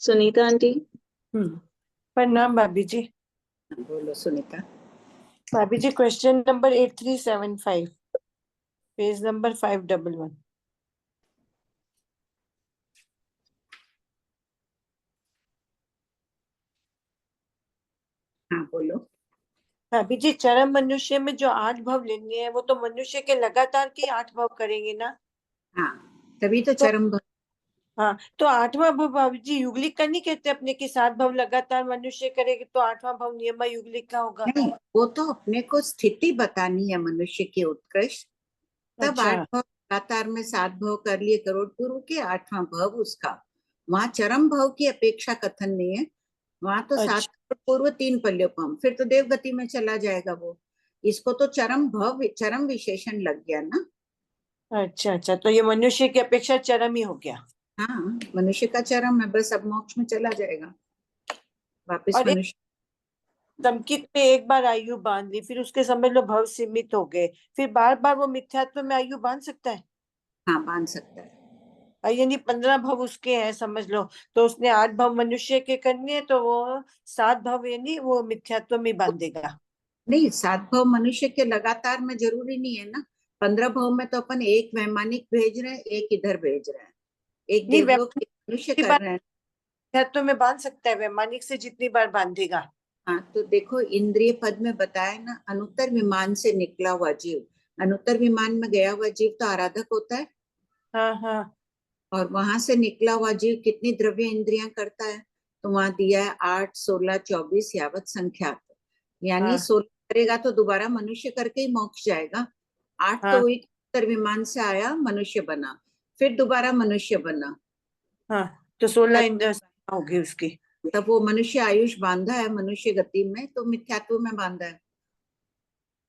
Sunita aunty. प्रणाम भाभी जी। बोलो सुनीता। भाभी जी क्वेश्चन नंबर 8375 पेज नंबर 511। हाँ बोलो। भाभी जी चरम मनुष्य में जो 8 भाव लेने हैं वो तो मनुष्य के लगातार के 8 भाव करेंगे ना। हाँ तभी तो चरम भाव। हाँ तो 8वां भाव भाभी जी युगलिक का नहीं कहते अपने के 7 भाव लगातार मनुष्य करेगी तो 8वां भाव नियमा युगलिक का होगा। नहीं, वो तो अपने को स्थिति बतानी है मनुष्य की उत्कृष्ट। तब अच्छा 8 भाव लगातार में 7 भाव कर लिए करोड़ पूर्व के 8वां भाव उसका। वहां चरम भाव की अपेक्षा कथन नहीं है। वहां तो 7 अच्छा करोड़ पूर्व 3 पल्योपम, फिर तो देवगति में चला जाएगा वो। इसको तो चरम भाव चरम विशेषण लग गया ना। अच्छा अच्छा, तो ये मनुष्य की अपेक्षा चरम ही हो गया। हाँ मनुष्य का चरम है, बस अब मोक्ष में चला जाएगा वापिस और मनुष्य। संकित में एक बार आयु बांध ली फिर उसके समझ लो भव सीमित हो गए, फिर बार बार वो मिथ्यात्व में आयु बांध सकता है। हाँ बांध सकता है। यानी 15 भव उसके हैं समझ लो, तो उसने 8 भव मनुष्य के करने हैं तो वो 7 भव यानी वो मिथ्यात्व में बांधेगा। नहीं, 7 भाव मनुष्य के लगातार में जरूरी नहीं है ना। 15 भाव में तो अपन एक वैमानिक भेज रहे हैं, एक इधर भेज रहे हैं, एक नहीं देवलोक के मनुष्य वैमानिक कर बार रहे हैं। मिथ्यात्व में बांध सकता है, वैमानिक से जितनी बार बांधेगा। हाँ तो देखो इंद्रिय पद में बताया ना, अनुत्तर विमान से निकला हुआ जीव। अनुत्तर विमान में गया हुआ जीव तो आराधक होता है। हाँ हाँ और वहां से निकला हुआ जीव कितनी द्रव्य इंद्रियां करता है? तो वहां दिया है 8, 16, 24 यावत संख्यात। यानी हाँ 16 करेगा तो दोबारा मनुष्य करके ही मोक्ष जाएगा। 8 तो हाँ वही उत्तर विमान से आया, मनुष्य बना, फिर दोबारा मनुष्य बना। हाँ, तो 16 तब इंद्र होगी उसकी। तब वो मनुष्य आयुष बांधा है मनुष्य गति में, तो मिथ्यात्व में बांधा है।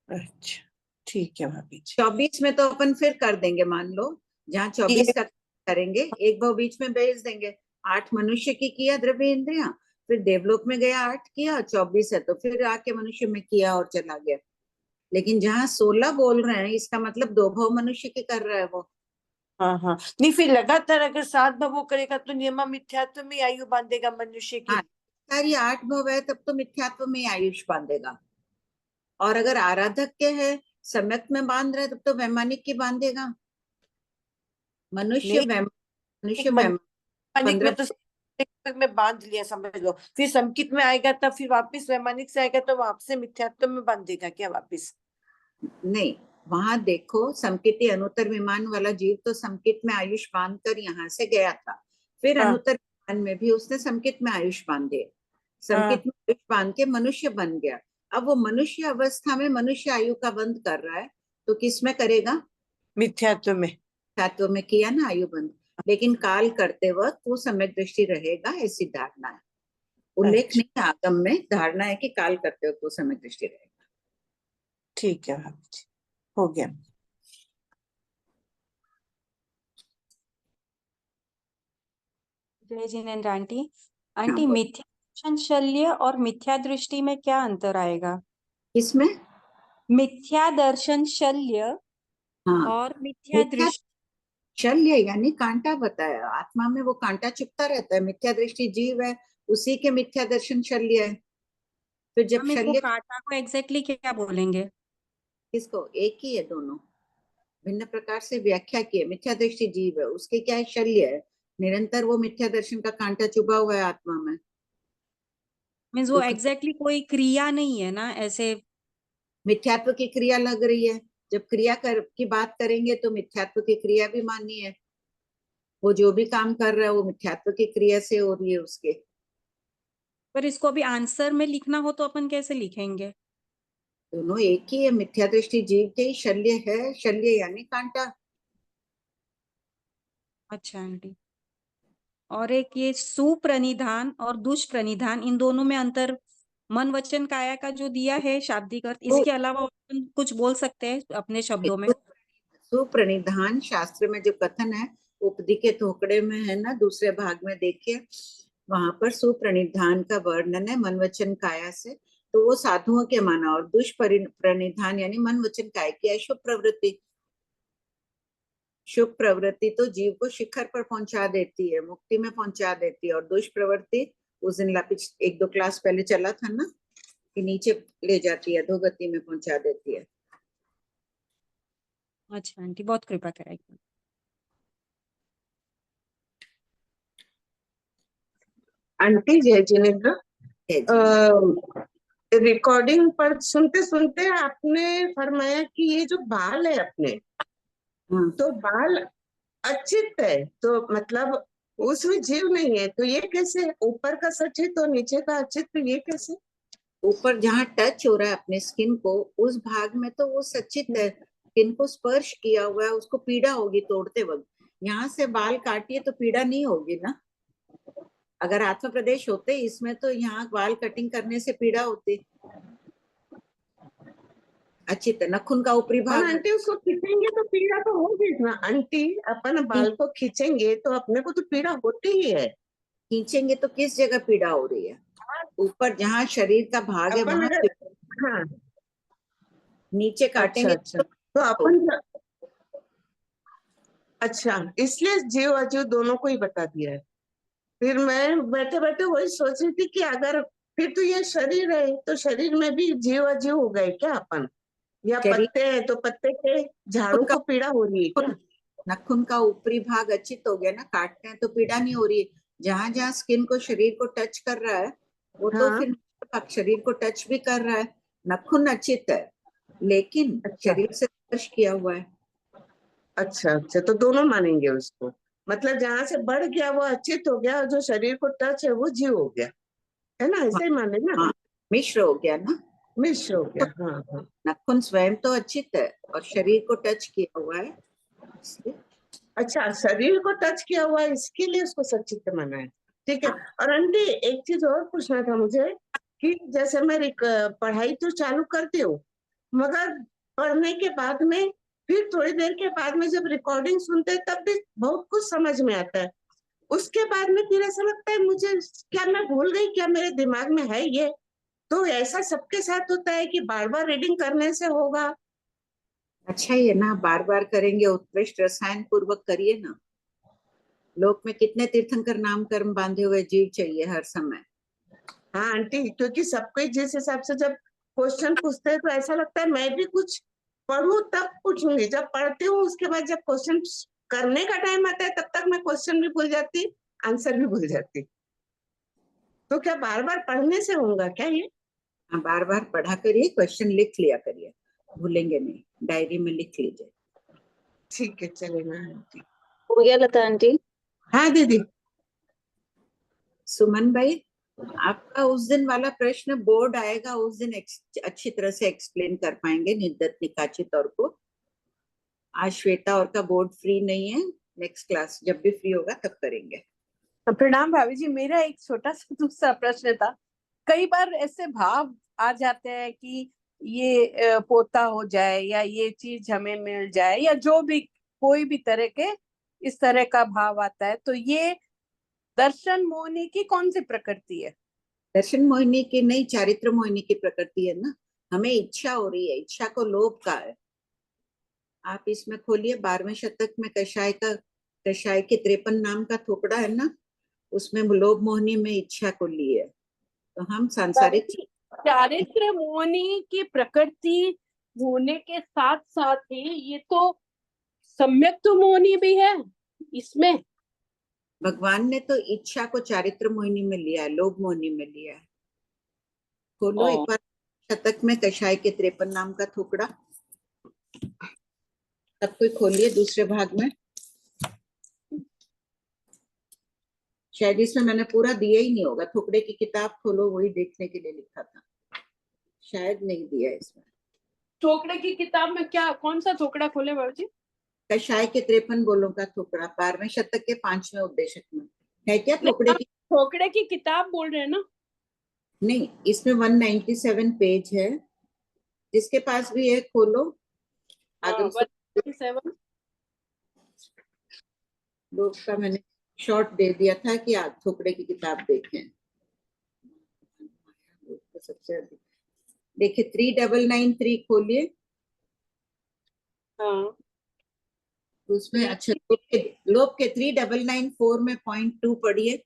अच्छा ठीक है भाभी जी। 24 में तो अपन फिर कर देंगे, मान लो जहाँ 24 का करेंगे एक भाव बीच में भेज देंगे। 8 मनुष्य की किया द्रव्य इंद्रिया, फिर देवलोक में गया 8 किया, 24 है तो फिर आके मनुष्य में किया और चला गया। लेकिन जहाँ 16 बोल रहे हैं इसका मतलब 2 भाव मनुष्य के कर रहा है वो। हाँ हाँ, नहीं फिर लगातार अगर 7 भव वो करेगा तो नियमा मिथ्यात्व में आयु बांधेगा मनुष्य की। हाँ सारी 8 भाव है तब तो मिथ्यात्व में आयुष बांधेगा। और अगर आराधक के है सम्यक में बांध रहे तब तो वैमानिक की बांधेगा। मनुष्य नहीं मनुष्य वैमानिक में 15। तो संकित में बांध लिया समझ लो, फिर संकित में आएगा तब फिर वापस वैमानिक से आएगा तो वापस से मिथ्यात्व में बांधेगा क्या वापस? नहीं, वहां देखो समकिति अनुत्तर विमान वाला जीव तो समकित में आयुष बांध कर यहाँ से गया था। फिर हाँ अनुत्तर विमान में भी उसने समकित में आयुष बांधे। हाँ समकित में आयुष बांध के मनुष्य बन गया। अब वो मनुष्य अवस्था में मनुष्य आयु का बंध कर रहा है, तो किस में करेगा? मिथ्यात्व में। धातु में किया ना आयु बंध। लेकिन काल करते वक्त वो सम्यक दृष्टि रहेगा, ऐसी धारणा है। उल्लेख अच्छा नहीं है आगम में, धारणा है कि काल करते वक्त वो सम्यक दृष्टि रहेगा। ठीक है भाभी जी, हो गया। जय जिनेन्द्र आंटी। हाँ आंटी बोल। मिथ्या दर्शन शल्य और मिथ्या दृष्टि में क्या अंतर आएगा? किसमें? मिथ्या दर्शन शल्य हाँ और मिथ्या मिथ्या दृष्टि। शल्य यानी कांटा बताया, आत्मा में वो कांटा चुभता रहता है। मिथ्या दृष्टि जीव है, उसी के मिथ्या दर्शन शल्य है। फिर जब हम इसको शल्य काटा को एग्जैक्टली क्या बोलेंगे? किसको? एक ही है, दोनों भिन्न प्रकार से व्याख्या की है। मिथ्या दृष्टि जीव है, उसके क्या है? शल्य है। निरंतर वो मिथ्या दर्शन का कांटा चुभा हुआ है आत्मा में। मीन्स वो दुख एग्जैक्टली कोई क्रिया नहीं है ना ऐसे? मिथ्यात्व की क्रिया लग रही है। जब क्रिया की बात करेंगे तो मिथ्यात्व की क्रिया भी माननी है। वो जो भी काम कर रहा है वो मिथ्यात्व की क्रिया से हो रही है उसके। पर इसको अभी आंसर में लिखना हो तो अपन कैसे लिखेंगे? दोनों एक ही है। मिथ्या दृष्टि जीव के ही शल्य है, शल्य यानी कांटा। अच्छा आंटी, और एक ये सुप्रणिधान और दुष्प्रणिधान, इन दोनों में अंतर मन वचन काया का जो दिया है शाब्दिक अर्थ, तो इसके अलावा अपन कुछ बोल सकते हैं अपने शब्दों में? सुप्रणिधान शास्त्र में जो कथन है उपदि के थोकड़े में है ना, दूसरे भाग में देखिए, वहां पर सुप्रणिधान का वर्णन है मन वचन काया से। तो वो साधुओं के माना। और दुष्प्रणिधान यानी मन वचन काया की अशुभ प्रवृत्ति। शुभ प्रवृत्ति तो जीव को शिखर पर पहुंचा देती है, मुक्ति में पहुंचा देती है, और दुष्प्रवृत्ति उस दिन लापिच 1-2 क्लास पहले चला था ना कि नीचे ले जाती है, अधोगति में पहुंचा देती है। अच्छा आंटी, बहुत कृपा कराएगी। आंटी जय जिनेन्द्र, है जी। रिकॉर्डिंग पर सुनते सुनते आपने फरमाया कि ये जो बाल है अपने, हाँ, तो बाल अचित है, तो मतलब उसमें जीव नहीं है, तो ये कैसे? ऊपर का सचित और नीचे का अचित, तो ये कैसे? ऊपर जहाँ टच हो रहा है अपने स्किन को, उस भाग में तो वो सचित है, स्किन को स्पर्श किया हुआ है, उसको पीड़ा होगी तोड़ते वक्त। यहाँ से बाल काटिए तो पीड़ा नहीं होगी ना। अगर आत्म प्रदेश होते इसमें तो यहाँ बाल कटिंग करने से पीड़ा होती। अच्छी तरह नखून का ऊपरी पर भाग आंटी उसको खींचेंगे तो पीड़ा तो होगी ना आंटी, अपन बाल को खींचेंगे तो अपने को तो पीड़ा होती ही है। खींचेंगे तो किस जगह पीड़ा हो रही है? ऊपर जहाँ शरीर का भाग है अपन वहां अगर, हाँ, नीचे अच्छा काटेंगे अच्छा, तो अपन, अच्छा, इसलिए जीव अजीव दोनों को ही बता दिया है। फिर मैं बैठे बैठे वही सोच रही थी कि अगर फिर तो ये शरीर है, तो शरीर में भी जीव अजीव हो गए क्या अपन? या शरीर पत्ते हैं तो पत्ते के झाड़ू का को पीड़ा हो रही है क्या? नखून का ऊपरी भाग अच्छित हो गया ना, काटते हैं तो पीड़ा नहीं हो रही है। जहां जहां स्किन को शरीर को टच कर रहा है वो तो हाँ, फिर शरीर को टच भी कर रहा है। नखून अच्छित है लेकिन अच्छा शरीर से स्पर्श किया हुआ है। अच्छा अच्छा, तो दोनों मानेंगे उसको, मतलब जहां से बढ़ गया वो अचित हो गया, और जो शरीर को टच है वो जीव हो गया, है ना? ऐसे ही माने ना? हाँ, मिश्र हो गया ना। मिश्र हो गया, हाँ हाँ। नखून स्वयं तो अच्छित है और शरीर को टच किया हुआ है इसलिए। अच्छा, शरीर को टच किया हुआ है इसके लिए उसको सचित्र माना है, ठीक है। और आंटी एक चीज और पूछना था मुझे कि जैसे मैं पढ़ाई तो चालू करती हूँ, मगर पढ़ने के बाद में फिर थोड़ी देर के बाद में जब रिकॉर्डिंग सुनते हैं तब भी बहुत कुछ समझ में आता है। उसके बाद में फिर ऐसा लगता है मुझे, क्या मैं भूल गई, क्या मेरे दिमाग में है ये? तो ऐसा सबके साथ होता है कि बार बार रीडिंग करने से होगा? अच्छा ही है ना, बार बार करेंगे, उत्कृष्ट रसायन पूर्वक करिए ना। लोक में कितने तीर्थंकर नाम कर्म बांधे हुए जीव चाहिए हर समय। हाँ आंटी, क्योंकि सबको जिस हिसाब से जब क्वेश्चन पूछते हैं तो ऐसा लगता है मैं भी कुछ पढ़ूं तब पूछूंगी, जब पढ़ती हूँ उसके बाद जब क्वेश्चन करने का टाइम आता है तब तक मैं क्वेश्चन भी भूल जाती, आंसर भी भूल जाती। तो क्या बार बार पढ़ने से होगा क्या ये? हाँ, बार बार पढ़ा करिए, क्वेश्चन लिख लिया करिए, भूलेंगे नहीं, डायरी में लिख लीजिए। ठीक है, चलेगा आंटी। हो गया लता आंटी? हाँ दीदी। सुमन भाई, आपका उस दिन वाला प्रश्न बोर्ड आएगा उस दिन अच्छी तरह से एक्सप्लेन कर पाएंगे निद्दत निकाचित और को। आज श्वेता और का बोर्ड फ्री नहीं है, नेक्स्ट क्लास जब भी फ्री होगा तब करेंगे। प्रणाम भाभी जी, मेरा एक छोटा सा दूसरा प्रश्न था। कई बार ऐसे भाव आ जाते हैं कि ये पोता हो जाए या ये चीज हमें मिल जाए या जो भी कोई भी तरह के इस तरह का भाव आता है, तो ये दर्शन मोहिनी की कौन सी प्रकृति है? दर्शन मोहिनी की नहीं, चारित्र मोहिनी की प्रकृति है ना। हमें इच्छा हो रही है, इच्छा को लोभ का है। आप इसमें खोलिए 12वें शतक में कषाय के 53 नाम का थोपड़ा है ना, उसमें लोभ मोहिनी में इच्छा को लिए। तो हम सांसारिक चारित्र मोहिनी की प्रकृति होने के साथ साथ ही ये तो सम्यक तो मोहिनी भी है इसमें। भगवान ने तो इच्छा को चारित्र मोहिनी में लिया है, लोभ मोहिनी में लिया है। खोलो एक बार शतक में कषाय के 53 नाम का थोपड़ा, तब कोई खोलिए दूसरे भाग में। शायद इसमें मैंने पूरा दिया ही नहीं होगा, थोपड़े की किताब खोलो, वही देखने के लिए लिखा था, शायद नहीं दिया इसमें। टोकड़े की किताब में क्या, कौन सा टोकड़ा खोले बाबू जी? कषाय के 53 बोलों का थोपड़ा 12वें शतक के 5वें उपदेशक में है क्या थोपड़े की? टोकड़े की किताब बोल रहे हैं ना? नहीं, इसमें 197 पेज है, जिसके पास भी है खोलो। आगम 197। लोग का मैंने शॉर्ट दे दिया था कि आज थोपड़े की किताब देखें। सबसे अधिक देखिए 3993 खोलिए। हाँ उसमें अच्छा लोभ के 3994 में पॉइंट 2 पढ़िए।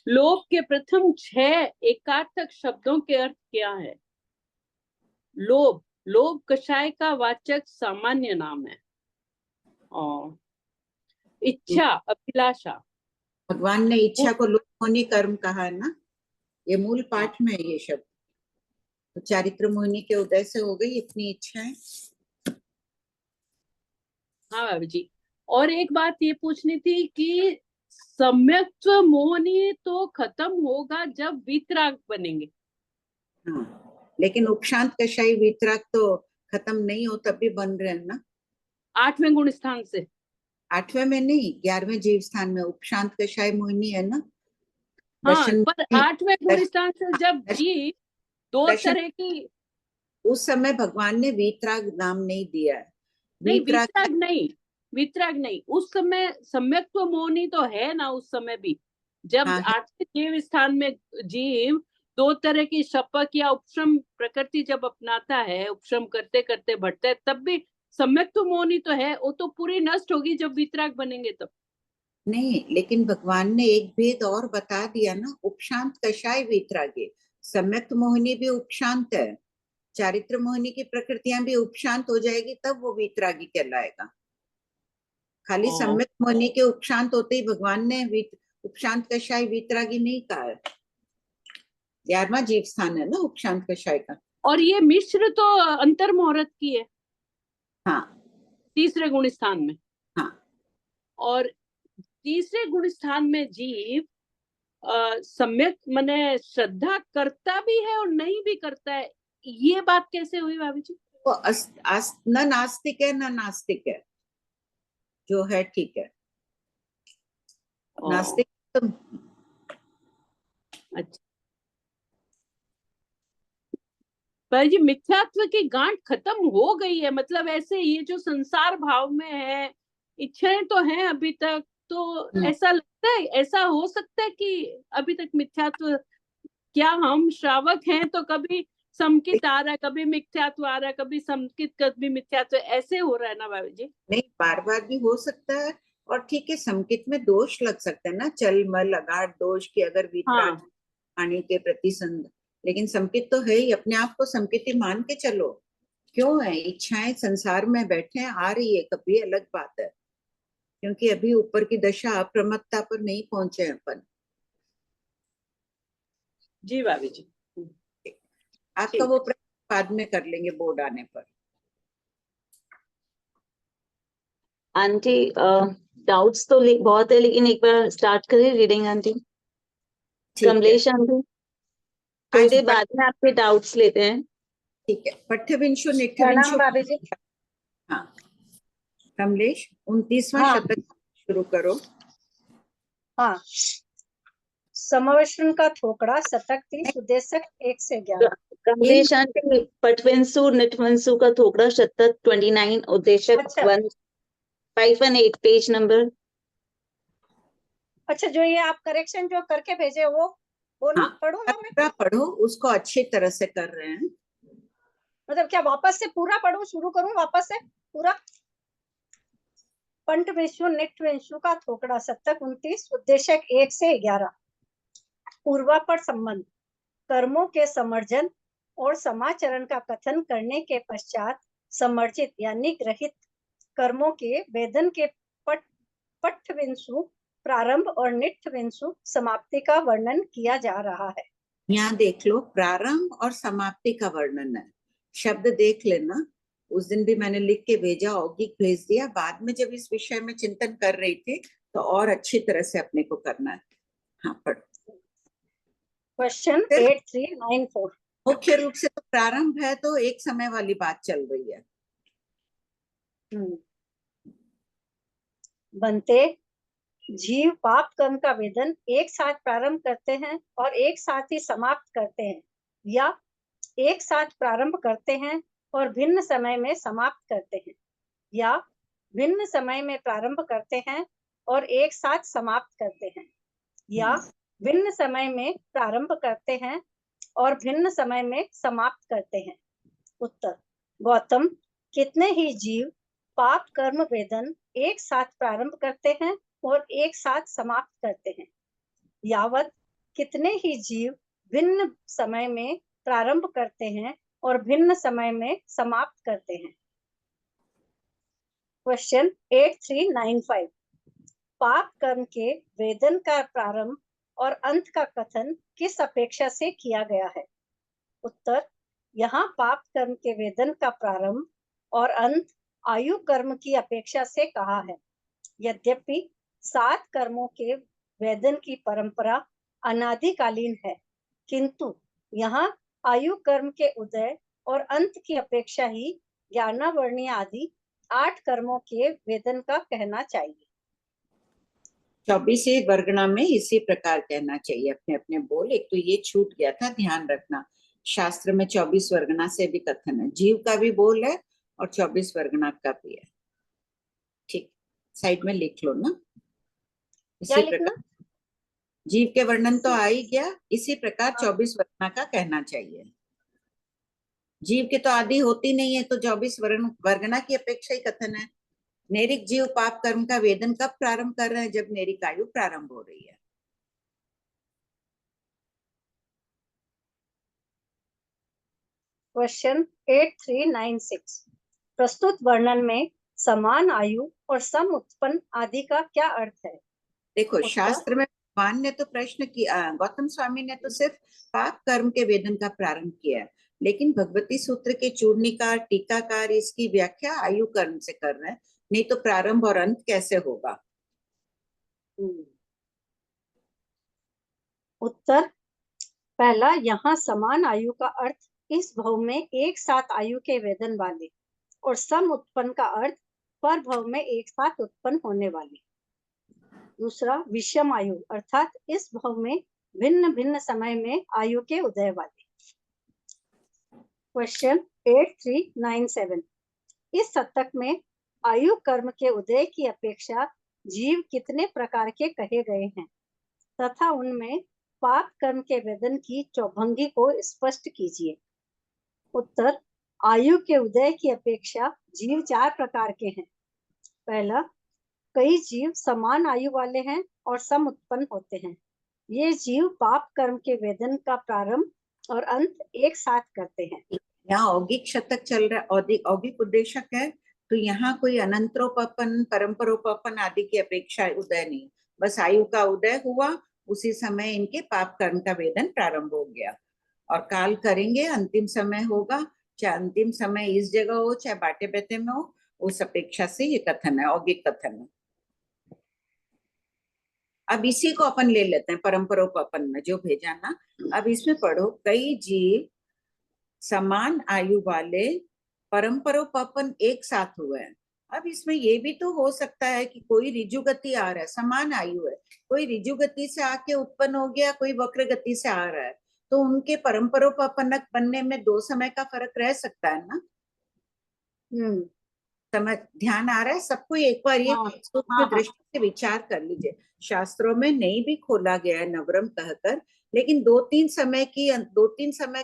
लोभ के प्रथम 6 एकार्थक शब्दों के अर्थ क्या है? लोभ, लोभ कषाय का वाचक सामान्य नाम है। और इच्छा, अभिलाषा। भगवान ने इच्छा को लोभ मोहिनी कर्म कहा है ना, ये मूल पाठ में है ये शब्द। तो चारित्र मोहिनी के उदय से हो गई इतनी इच्छाएं। हाँ भाभी जी, और एक बात ये पूछनी थी कि सम्यक्त्व मोहिनी तो खत्म होगा जब वीतराग बनेंगे। हाँ, लेकिन उपशांत कषाई वीतराग तो खत्म नहीं हो तब भी बन रहे हैं ना। 8वें गुण स्थान से। 8वें में नहीं, 11वें जीव स्थान में उपशांत कषाय मोहिनी है ना। हाँ, दर्शन पर 8वें गुण स्थान से जब जीव दो दर्शन तरह की, उस समय भगवान ने वीतराग नाम नहीं दिया है। नहीं वीतराग वितराग नहीं, वितराग नहीं, उस समय सम्यक्त्व मोहिनी तो है ना उस समय भी, जब हाँ, 8वें जीव स्थान में जीव 2 तरह की शपक या उपशम प्रकृति जब अपनाता है, उपशम करते करते बढ़ता है, तब भी सम्यक्त्व मोहिनी तो है, वो तो पूरी नष्ट होगी जब वितराग बनेंगे तब। नहीं, लेकिन भगवान ने एक भेद और बता दिया ना, उपशांत कषाय वीतरागे। सम्यक्त मोहिनी भी उपशांत है, चारित्र मोहिनी की प्रकृतियां भी उपशांत हो जाएगी तब वो वीतरागी कहलाएगा। खाली सम्यक्त मोहिनी के उपशांत होते ही भगवान ने उपशांत कषाय वीतरागी नहीं कहा है। 11वां जीव स्थान है ना उपशांत कषाय का। और ये मिश्र तो अंतर मुहूर्त की है। हाँ, 3रे गुण स्थान में। हाँ, और 3रे गुण स्थान में जीव सम्यक माने श्रद्धा करता भी है और नहीं भी करता है, ये बात कैसे हुई भाभी जी? वो न नास्तिक है न नास्तिक है, जो है ठीक है। नास्तिक तो अच्छा भाई जी, मिथ्यात्व की गांठ खत्म हो गई है, मतलब ऐसे ये जो संसार भाव में है, इच्छाएं तो हैं अभी तक, तो ऐसा लगता है, ऐसा हो सकता है कि अभी तक मिथ्यात्व, क्या हम श्रावक हैं तो कभी समकित आ रहा है, कभी मिथ्यात्व आ रहा है, कभी समकित, कभी मिथ्यात्व, ऐसे हो रहा है ना भाभी जी? नहीं, बार बार भी हो सकता है। और ठीक है, संकित में दोष लग सकता है ना, चल मल अगाध दोष की अगर वीतराग आने के प्रति संग, लेकिन संकित तो है ही, अपने आप को संकित ही मान के चलो। क्यों है इच्छाएं संसार में बैठे हैं, आ रही है कभी, अलग बात है, क्योंकि अभी ऊपर की दशा अप्रमत्ता पर नहीं पहुंचे अपन। जी भाभी जी, आपका वो बाद में कर लेंगे बोर्ड आने पर। आंटी डाउट्स तो बहुत है, लेकिन एक बार स्टार्ट करें रीडिंग आंटी। कमलेश आंटी, थोड़ी देर बाद में आपके डाउट्स लेते हैं। ठीक है, पठ्यविंशु निठ्यविंशु। हाँ कमलेश, 29वां शतक शुरू करो। हाँ, समवेशन का थोकड़ा, शतक 30, उद्देश्य 1 से 11। कमलेश आंटी, पठवंशु निठवंशु का थोकड़ा, शतक 29, उद्देश्य 158, पेज नंबर। अच्छा, जो ये आप करेक्शन जो करके भेजे वो बोलो। हाँ, पढ़ो ना, पूरा पढ़ो, उसको अच्छी तरह से कर रहे हैं। मतलब क्या वापस से पूरा पढ़ूं, शुरू करूं वापस से पूरा? पंटविंशु निठविंशु का थोकड़ा, शतक 29, उद्देश्य 1 से 11। पूर्वापड़ संबंध, कर्मों के समर्जन और समाचरण का कथन करने के पश्चात समर्जित यानी ग्रहित कर्मों के वेदन के पठ्यविंशु प्रारंभ और निठविंशु समाप्ति का वर्णन किया जा रहा है। यहाँ देख लो, प्रारंभ और समाप्ति का वर्णन है। शब्द देख लेना, उस दिन भी मैंने लिख के भेजा, औगिक भेज दिया। बाद में जब इस विषय में चिंतन कर रही थी तो और अच्छी तरह से अपने को करना है। हाँ पढ़। क्वेश्चन 8394। मुख्य रूप से तो प्रारंभ है, तो एक समय वाली बात चल रही है। बनते जीव पाप कर्म का वेदन एक साथ प्रारंभ करते हैं और एक साथ ही समाप्त करते हैं, या एक साथ प्रारंभ करते हैं और भिन्न समय में समाप्त करते हैं, या भिन्न समय में प्रारंभ करते हैं और एक साथ समाप्त करते हैं, या भिन्न समय में प्रारंभ करते हैं और भिन्न समय में समाप्त करते हैं। उत्तर, गौतम, कितने ही जीव पाप कर्म वेदन एक साथ प्रारंभ करते हैं और एक साथ समाप्त करते हैं। यावत कितने ही जीव भिन्न समय में प्रारंभ करते हैं और भिन्न समय में समाप्त करते हैं। क्वेश्चन 8395, पाप कर्म के वेदन का प्रारंभ और अंत का कथन किस अपेक्षा से किया गया है? उत्तर, यहाँ पाप कर्म के वेदन का प्रारंभ और अंत आयु कर्म की अपेक्षा से कहा है। यद्यपि 7 कर्मों के वेदन की परंपरा अनादिकालीन है, किंतु यहाँ आयु कर्म के उदय और अंत की अपेक्षा ही ज्ञानावर्णीय आदि 8 कर्मों के वेदन का कहना चाहिए। 24 वर्गना में इसी प्रकार कहना चाहिए अपने अपने बोल। एक तो ये छूट गया था, ध्यान रखना, शास्त्र में 24 वर्गना से भी कथन है, जीव का भी बोल है और 24 वर्गना का भी है। ठीक, साइड में लिख लो ना। इसी प्रकार जीव के वर्णन तो आ ही गया, इसी प्रकार 24 वर्गना का कहना चाहिए। जीव के तो आदि होती नहीं है, तो 24 वर्गना की अपेक्षा ही कथन है। नेरिक जीव पाप कर्म का वेदन कब प्रारंभ कर रहे हैं? जब नेरिक आयु प्रारंभ हो रही है। क्वेश्चन 8396, प्रस्तुत वर्णन में समान आयु और सम उत्पन्न आदि का क्या अर्थ है? देखो, शास्त्र में भगवान ने तो प्रश्न किया, गौतम स्वामी ने तो सिर्फ पाप कर्म के वेदन का प्रारंभ किया है, लेकिन भगवती सूत्र के चूर्णिकार टीकाकार इसकी व्याख्या आयु कर्म से कर रहे हैं, नहीं तो प्रारंभ और अंत कैसे होगा? उत्तर, पहला, यहाँ समान आयु का अर्थ इस भव में एक साथ आयु के वेदन वाले, और सम उत्पन्न का अर्थ पर भव में एक साथ उत्पन्न होने वाले। दूसरा, विषम आयु अर्थात इस भव में भिन्न भिन्न समय में आयु के उदय वाले। क्वेश्चन 8397, इस शतक में आयु कर्म के उदय की अपेक्षा जीव कितने प्रकार के कहे गए हैं तथा उनमें पाप कर्म के वेदन की चौभंगी को स्पष्ट कीजिए। उत्तर, आयु के उदय की अपेक्षा जीव 4 प्रकार के हैं। पहला, कई जीव समान आयु वाले हैं और सम उत्पन्न होते हैं। ये जीव पाप कर्म के वेदन का प्रारंभ और अंत एक साथ करते हैं। यहाँ औगिक शतक चल रहा है, औगिक उद्देशक है, तो यहाँ कोई अनंतरोपन परंपरोपन आदि की अपेक्षा उदय नहीं, बस आयु का उदय हुआ, उसी समय इनके पाप कर्म का वेदन प्रारंभ हो गया और काल करेंगे, अंतिम समय होगा, चाहे अंतिम समय इस जगह हो चाहे बाटे बेटे में हो, उस अपेक्षा से ये कथन है, औगिक कथन है। अब इसी को अपन ले लेते हैं परंपरोपन में जो भेजा ना। अब इसमें पढ़ो, कई जीव समान आयु वाले परंपरोपन एक साथ हुए हैं। अब इसमें ये भी तो हो सकता है कि कोई ऋजु गति आ रहा है, समान आयु है, कोई ऋजु गति से आके उत्पन्न हो गया, कोई वक्र गति से आ रहा है, तो उनके परंपरोपनक बनने में 2 समय का फर्क रह सकता है ना। समझ, ध्यान आ रहा है सबको? एक बार ये सूक्ष्म दृष्टि से विचार कर लीजिए। शास्त्रों में नहीं भी खोला गया है नवरम कहकर, लेकिन 2-3 समय का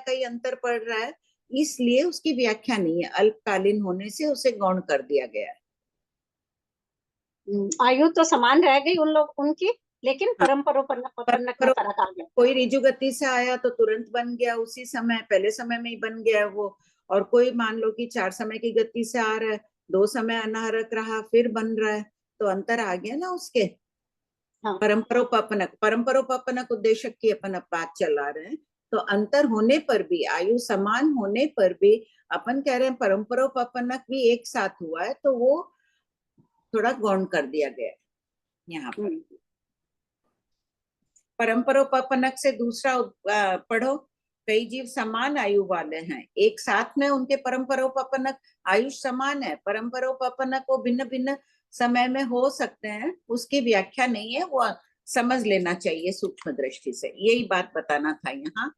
ही अंतर पड़ रहा है, इसलिए उसकी व्याख्या नहीं है, अल्पकालीन होने से उसे गौण कर दिया गया है। आयु तो समान रह गई उन लोग उनकी, लेकिन परंपरोपन में फर्क आ गया। कोई ऋजु गति से आया तो तुरंत बन गया, उसी समय पहले समय में ही बन गया वो, और कोई मान लो कि 4 समय की गति से आ रहा है, 2 समय अनाहरक रहा फिर बन रहा है, तो अंतर आ गया ना उसके। परंपरोपनक उद्देशक की अपन अब बात चला रहे हैं, तो अंतर होने पर भी, आयु समान होने पर भी अपन कह रहे हैं परंपरोपनक भी एक साथ हुआ है, तो वो थोड़ा गौण कर दिया गया यहाँ पर। परंपरोपनक से दूसरा पढ़ो, कई जीव समान आयु वाले हैं, एक साथ में उनके परंपरोपनक आयुष समान है, परंपरोपनक वो भिन्न भिन्न समय में हो सकते हैं, उसकी व्याख्या नहीं है, वो समझ लेना चाहिए सूक्ष्म दृष्टि से, यही बात बताना था यहाँ।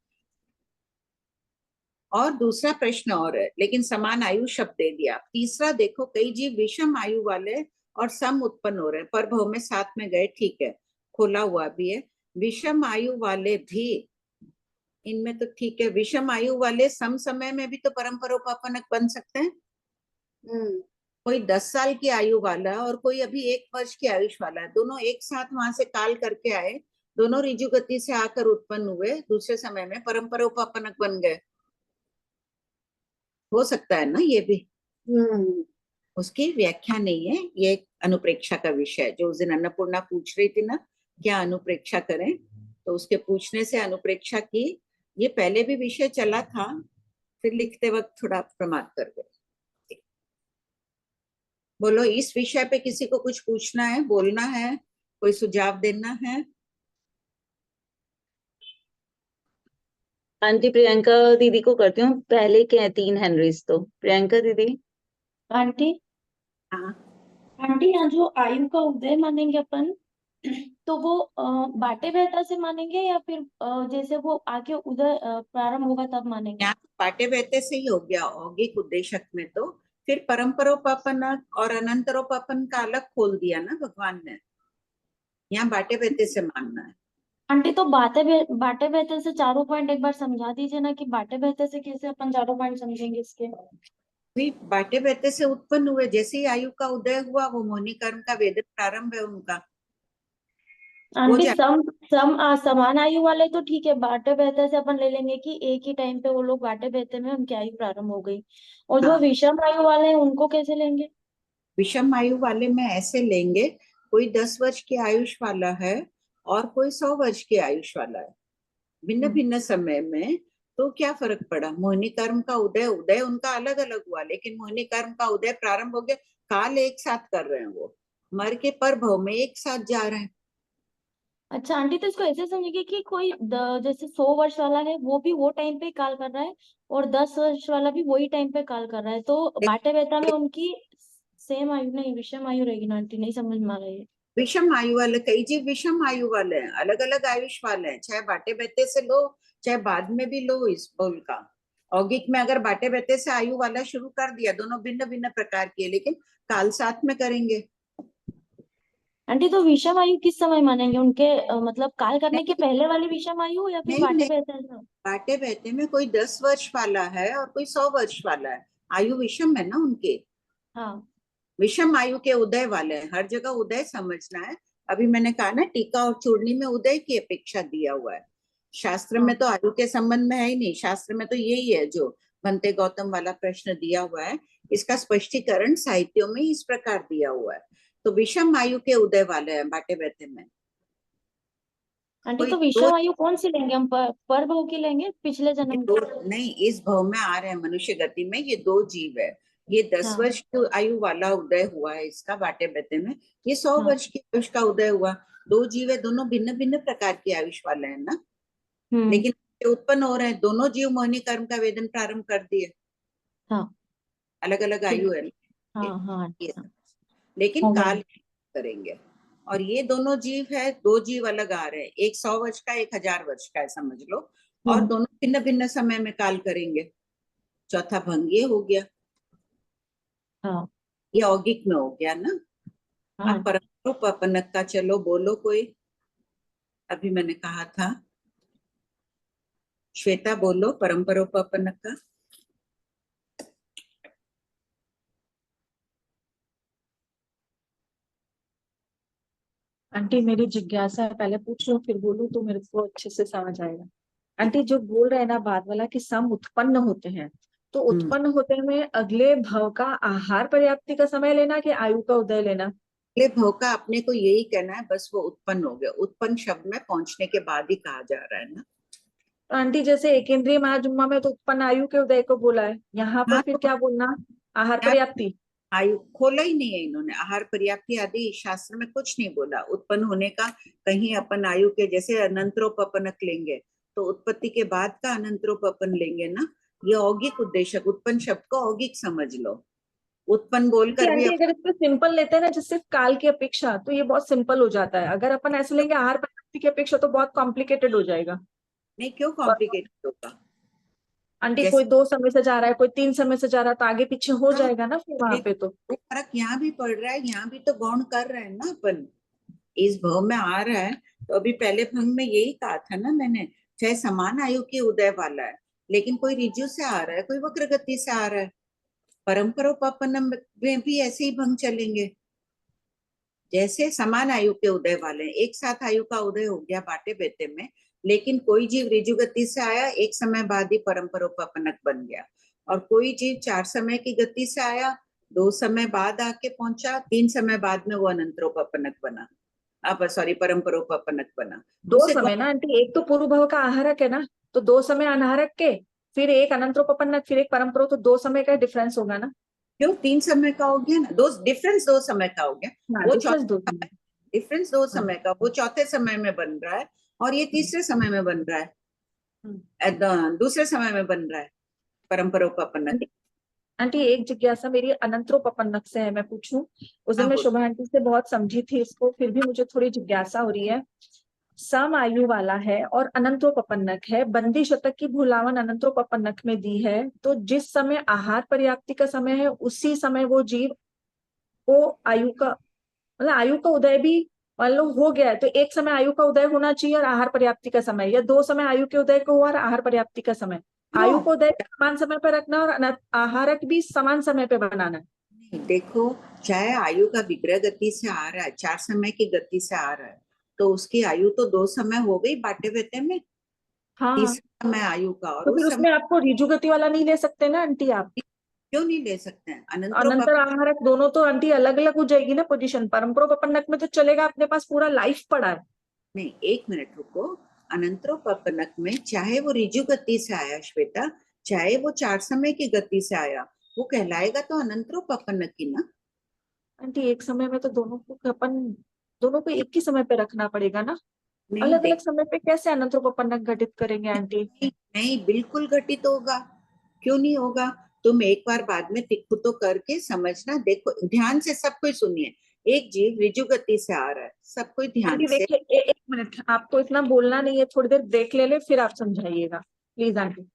और दूसरा प्रश्न और है, लेकिन समान आयु शब्द दे दिया। तीसरा देखो, कई जीव विषम आयु वाले और सम उत्पन्न हो रहे हैं, पर भव में साथ में गए, ठीक है, खोला हुआ भी है। विषम आयु वाले भी इनमें तो ठीक है। विषम आयु वाले सम समय में भी तो परम्परोपापनक बन सकते हैं। कोई 10 साल की आयु वाला और कोई अभी 1 वर्ष की आयुष वाला है, दोनों एक साथ वहां से काल करके आए, दोनों ऋजु गति से आकर उत्पन्न हुए, दूसरे समय में परम्परोपापनक बन गए। हो सकता है ना ये भी। उसकी व्याख्या नहीं है, ये अनुप्रेक्षा का विषय है। जो उस दिन अन्नपूर्णा पूछ रही थी ना, क्या अनुप्रेक्षा करें, तो उसके पूछने से अनुप्रेक्षा की। ये पहले भी विषय चला था, फिर लिखते वक्त थोड़ा प्रमाद कर गए। बोलो, इस विषय पे किसी को कुछ पूछना है, बोलना है, कोई सुझाव देना है? आंटी प्रियंका दीदी को करती हूँ, पहले के हैं 3 हेनरीज। तो प्रियंका दीदी। आंटी हाँ, आंटी, यहाँ जो आयु का उदय मानेंगे अपन, तो वो बाटे बहता से मानेंगे या फिर जैसे वो आगे उदय प्रारंभ होगा तब मानेंगे? यहाँ पाटे बहते से ही हो गया औगिक उद्देशक में। तो फिर परम्परोपापन और अनंतरोपापन का अलग खोल दिया ना भगवान ने। यहाँ बाटे बहते से मानना है। आंटी, तो बाटे बहते से चारों पॉइंट एक बार समझा दीजिए ना, कि बाटे बहते से कैसे अपन चारों पॉइंट समझेंगे इसके। भी बाटे बहते से उत्पन्न हुए, जैसे ही आयु का उदय हुआ, वो मोहिनी कर्म का वेदन प्रारंभ है उनका। आंटी, समान आयु वाले तो ठीक है, बाटे बहते से अपन ले लेंगे कि एक ही टाइम पे वो लोग बाटे बहते में उनकी आयु प्रारंभ हो गई। और जो हाँ। विषम आयु वाले हैं उनको कैसे लेंगे? विषम आयु वाले में ऐसे लेंगे, कोई 10 वर्ष की आयुष वाला है और कोई 100 वर्ष की आयुष वाला है, भिन्न भिन्न समय में। तो क्या फर्क पड़ा? मोहिनी कर्म का उदय उनका अलग अलग हुआ, लेकिन मोहिनी कर्म का उदय प्रारंभ हो गया, काल एक साथ कर रहे हैं, वो मर के पर भव में एक साथ जा रहे हैं। अच्छा आंटी, तो इसको ऐसे समझिए कि कोई जैसे 100 वर्ष वाला है वो भी वो टाइम पे काल कर रहा है, और 10 वर्ष वाला भी वही टाइम पे काल कर रहा है, तो बाटे बेहता में उनकी सेम आयु नहीं विषम आयु रहेगी ना आंटी? नहीं समझ में आ रहा है। विषम आयु वाले, कई जीव विषम आयु वाले हैं, अलग अलग आयुष वाले हैं, चाहे बाटे बहते से लो चाहे बाद में भी लो। इस बोल का औगिक में अगर बाटे बहते से आयु वाला शुरू कर दिया, दोनों भिन्न भिन्न प्रकार की है, लेकिन काल साथ में करेंगे। आंटी, तो विषम आयु किस समय मानेंगे? उनके मतलब काल करने के नहीं पहले वाली विषम आयु या फिर नहीं बाटे नहीं, बहते हैं? बाटे बहते में कोई 10 वर्ष वाला है और कोई 100 वर्ष वाला है, आयु विषम है ना उनके। हाँ। विषम आयु के उदय वाले हैं, हर जगह उदय समझना है। अभी मैंने कहा ना, टीका और चूर्णी में उदय की अपेक्षा दिया हुआ है। शास्त्र में तो आयु के संबंध में है ही नहीं, शास्त्र में तो यही है जो भंते गौतम वाला प्रश्न दिया हुआ है, इसका स्पष्टीकरण साहित्यों में इस प्रकार दिया हुआ है। तो विषम आयु के उदय वाले हैं बाटे बहते में। आंटी, कोई तो विषम आयु कौन सी लेंगे हम? पर भव की लेंगे, पिछले जन्म की? नहीं, इस भव में आ रहे हैं मनुष्य गति में, ये 2 जीव है। ये 10 हाँ। वर्ष की आयु वाला उदय हुआ है इसका बाटे बहते में, ये 100 हाँ। वर्ष की आयुष का उदय हुआ। 2 जीव है, दोनों भिन्न भिन्न प्रकार की आयुष वाले हैं ना, लेकिन उत्पन्न हो रहे हैं। दोनों जीव मोहिनी कर्म का वेदन प्रारंभ कर दिए। हाँ। अलग अलग आयु है। हाँ हाँ। लेकिन हो गया। काल करेंगे। और ये दोनों जीव है, 2 जीव अलग आ रहे हैं, एक 100 वर्ष का, एक 1000 वर्ष का है, समझ लो। और दोनों भिन्न भिन्न समय में काल करेंगे। चौथा भंग ये हो गया। हाँ। ये औगिक में हो गया ना। हाँ। अब परम्परोपापनक का चलो बोलो कोई। अभी मैंने कहा था, श्वेता बोलो परम्परोपापनक का। आंटी, मेरी जिज्ञासा है, पहले पूछ लो फिर बोलूं तो मेरे को अच्छे से समझ आएगा। आंटी, जो बोल रहे हैं ना बाद वाला कि सम उत्पन्न होते हैं, तो उत्पन्न होते में अगले भव का आहार पर्याप्ति का समय लेना कि आयु का उदय लेना? अगले भव का अपने को यही कहना है, बस वो उत्पन्न हो गया। उत्पन्न शब्द में पहुंचने के बाद ही कहा जा रहा है ना। तो आंटी, जैसे एकेंद्रीय महाजुम्मा में तो उत्पन्न आयु के उदय को बोला है, यहाँ पर फिर क्या बोलना? आहार पर्याप्ति? आयु खोला ही नहीं है इन्होंने, आहार पर्याप्ति आदि शास्त्र में कुछ नहीं बोला उत्पन्न होने का। कहीं अपन आयु के जैसे अनंतरोपनक लेंगे तो उत्पत्ति के बाद का अनंतरोपन लेंगे ना। ये औगिक उद्देशक, उत्पन्न शब्द को औगिक समझ लो। उत्पन्न बोलकर भी अगर इसको सिंपल लेते हैं ना, जिससे काल की अपेक्षा, तो ये बहुत सिंपल हो जाता है। अगर अपन ऐसे लेंगे आहार पर्याप्ति की अपेक्षा, तो बहुत कॉम्प्लिकेटेड हो जाएगा। नहीं, क्यों कॉम्प्लिकेटेड होगा? आंटी, कोई 2 समय से जा रहा है, कोई 3 समय से जा रहा है, तो आगे पीछे हो जाएगा ना फिर वहां पे। तो फर्क यहाँ भी पड़ रहा है, यहाँ भी तो गौण कर रहे हैं ना अपन। इस भव में आ रहा है, तो अभी पहले भंग में यही कहा था ना मैंने, चाहे समान आयु के उदय वाला है, लेकिन कोई ऋजु से आ रहा है, कोई वक्र गति से आ रहा है, परंपरोपपन्नम में भी ऐसे ही भंग चलेंगे। जैसे समान आयु के उदय वाले हैं, एक साथ आयु का उदय हो गया बाटे बेटे में, लेकिन कोई जीव ऋजु गति से आया, एक समय बाद ही परंपरोपपन्नक बन गया, और कोई जीव 4 समय की गति से आया, 2 समय बाद आके पहुंचा, 3 समय बाद में वो अनंतरोपपन्नक बना, अब सॉरी परंपरोपपन्नक बना। 2 समय ना आंटी, एक तो पूर्व भव का आहारक है ना, तो 2 समय अनाहारक के, फिर एक अनंतरोपपन्नक, फिर एक परंपरो, तो 2 समय का डिफरेंस होगा ना। क्यों 3 समय का हो गया ना, डिफरेंस 2 समय का हो गया, हाँ, वो डिफरेंस 2 समय। डिफरेंस 2 समय का, वो चौथे समय में बन रहा है और ये तीसरे समय में बन रहा है, दूसरे समय में बन रहा है परंपरोपपन्नक। आंटी एक जिज्ञासा मेरी अनंतरोपपन्नक से है, मैं पूछूं? उस दिन हाँ, मैं बोलो। शोभा आंटी से बहुत समझी थी इसको, फिर भी मुझे थोड़ी जिज्ञासा हो रही है। सम आयु वाला है और अनंतरोपपन्नक है, बंदी शतक की भूलावन अनंतरोपपन्नक में दी है, तो जिस समय आहार पर्याप्ति का समय है उसी समय वो जीव को आयु का, मतलब आयु का उदय भी मान लो हो गया है, तो एक समय आयु का उदय होना चाहिए और आहार पर्याप्ति का समय, या 2 समय आयु के उदय को हुआ और आहार पर्याप्ति का समय? आयु को उदय समान समय पर रखना और आहारक भी समान समय पे बनाना है। नहीं, देखो, चाहे आयु का विग्रह गति से आ रहा है, 4 समय की गति से आ रहा है, तो उसकी आयु तो 2 समय हो गई बाटे बेटे में, हाँ, तीसरा समय आयु का, और तो फिर उस उसमें समय आपको ऋजु गति वाला नहीं ले सकते ना आंटी आप? क्यों नहीं ले सकते हैं? अनंतर आहारक दोनों तो आंटी अलग अलग हो जाएगी ना पोजीशन, परंपरोपपन्नक में तो चलेगा, अपने पास पूरा लाइफ पड़ा है। नहीं, 1 मिनट रुको, अनंतरोपपन्नक में चाहे वो ऋजु गति से आया श्वेता, चाहे वो 4 समय की गति से आया, वो कहलाएगा तो अनंतरोपपन्नक ही ना। आंटी एक समय में तो दोनों को एक ही समय पे रखना पड़ेगा ना, नहीं अलग अलग देख, समय पे कैसे अनंतरोपपन्नक घटित करेंगे आंटी? नहीं बिल्कुल घटित होगा, क्यों नहीं होगा? तुम एक बार बाद में तिक्कू तो करके समझना, देखो ध्यान से सब कोई सुनिए, एक जीव ऋजु गति से आ रहा है, सब कोई ध्यान आंटी से। देखिए, एक मिनट, आपको इतना बोलना नहीं है, थोड़ी देर ब्रेक ले ले फिर आप समझाइएगा प्लीज आंटी।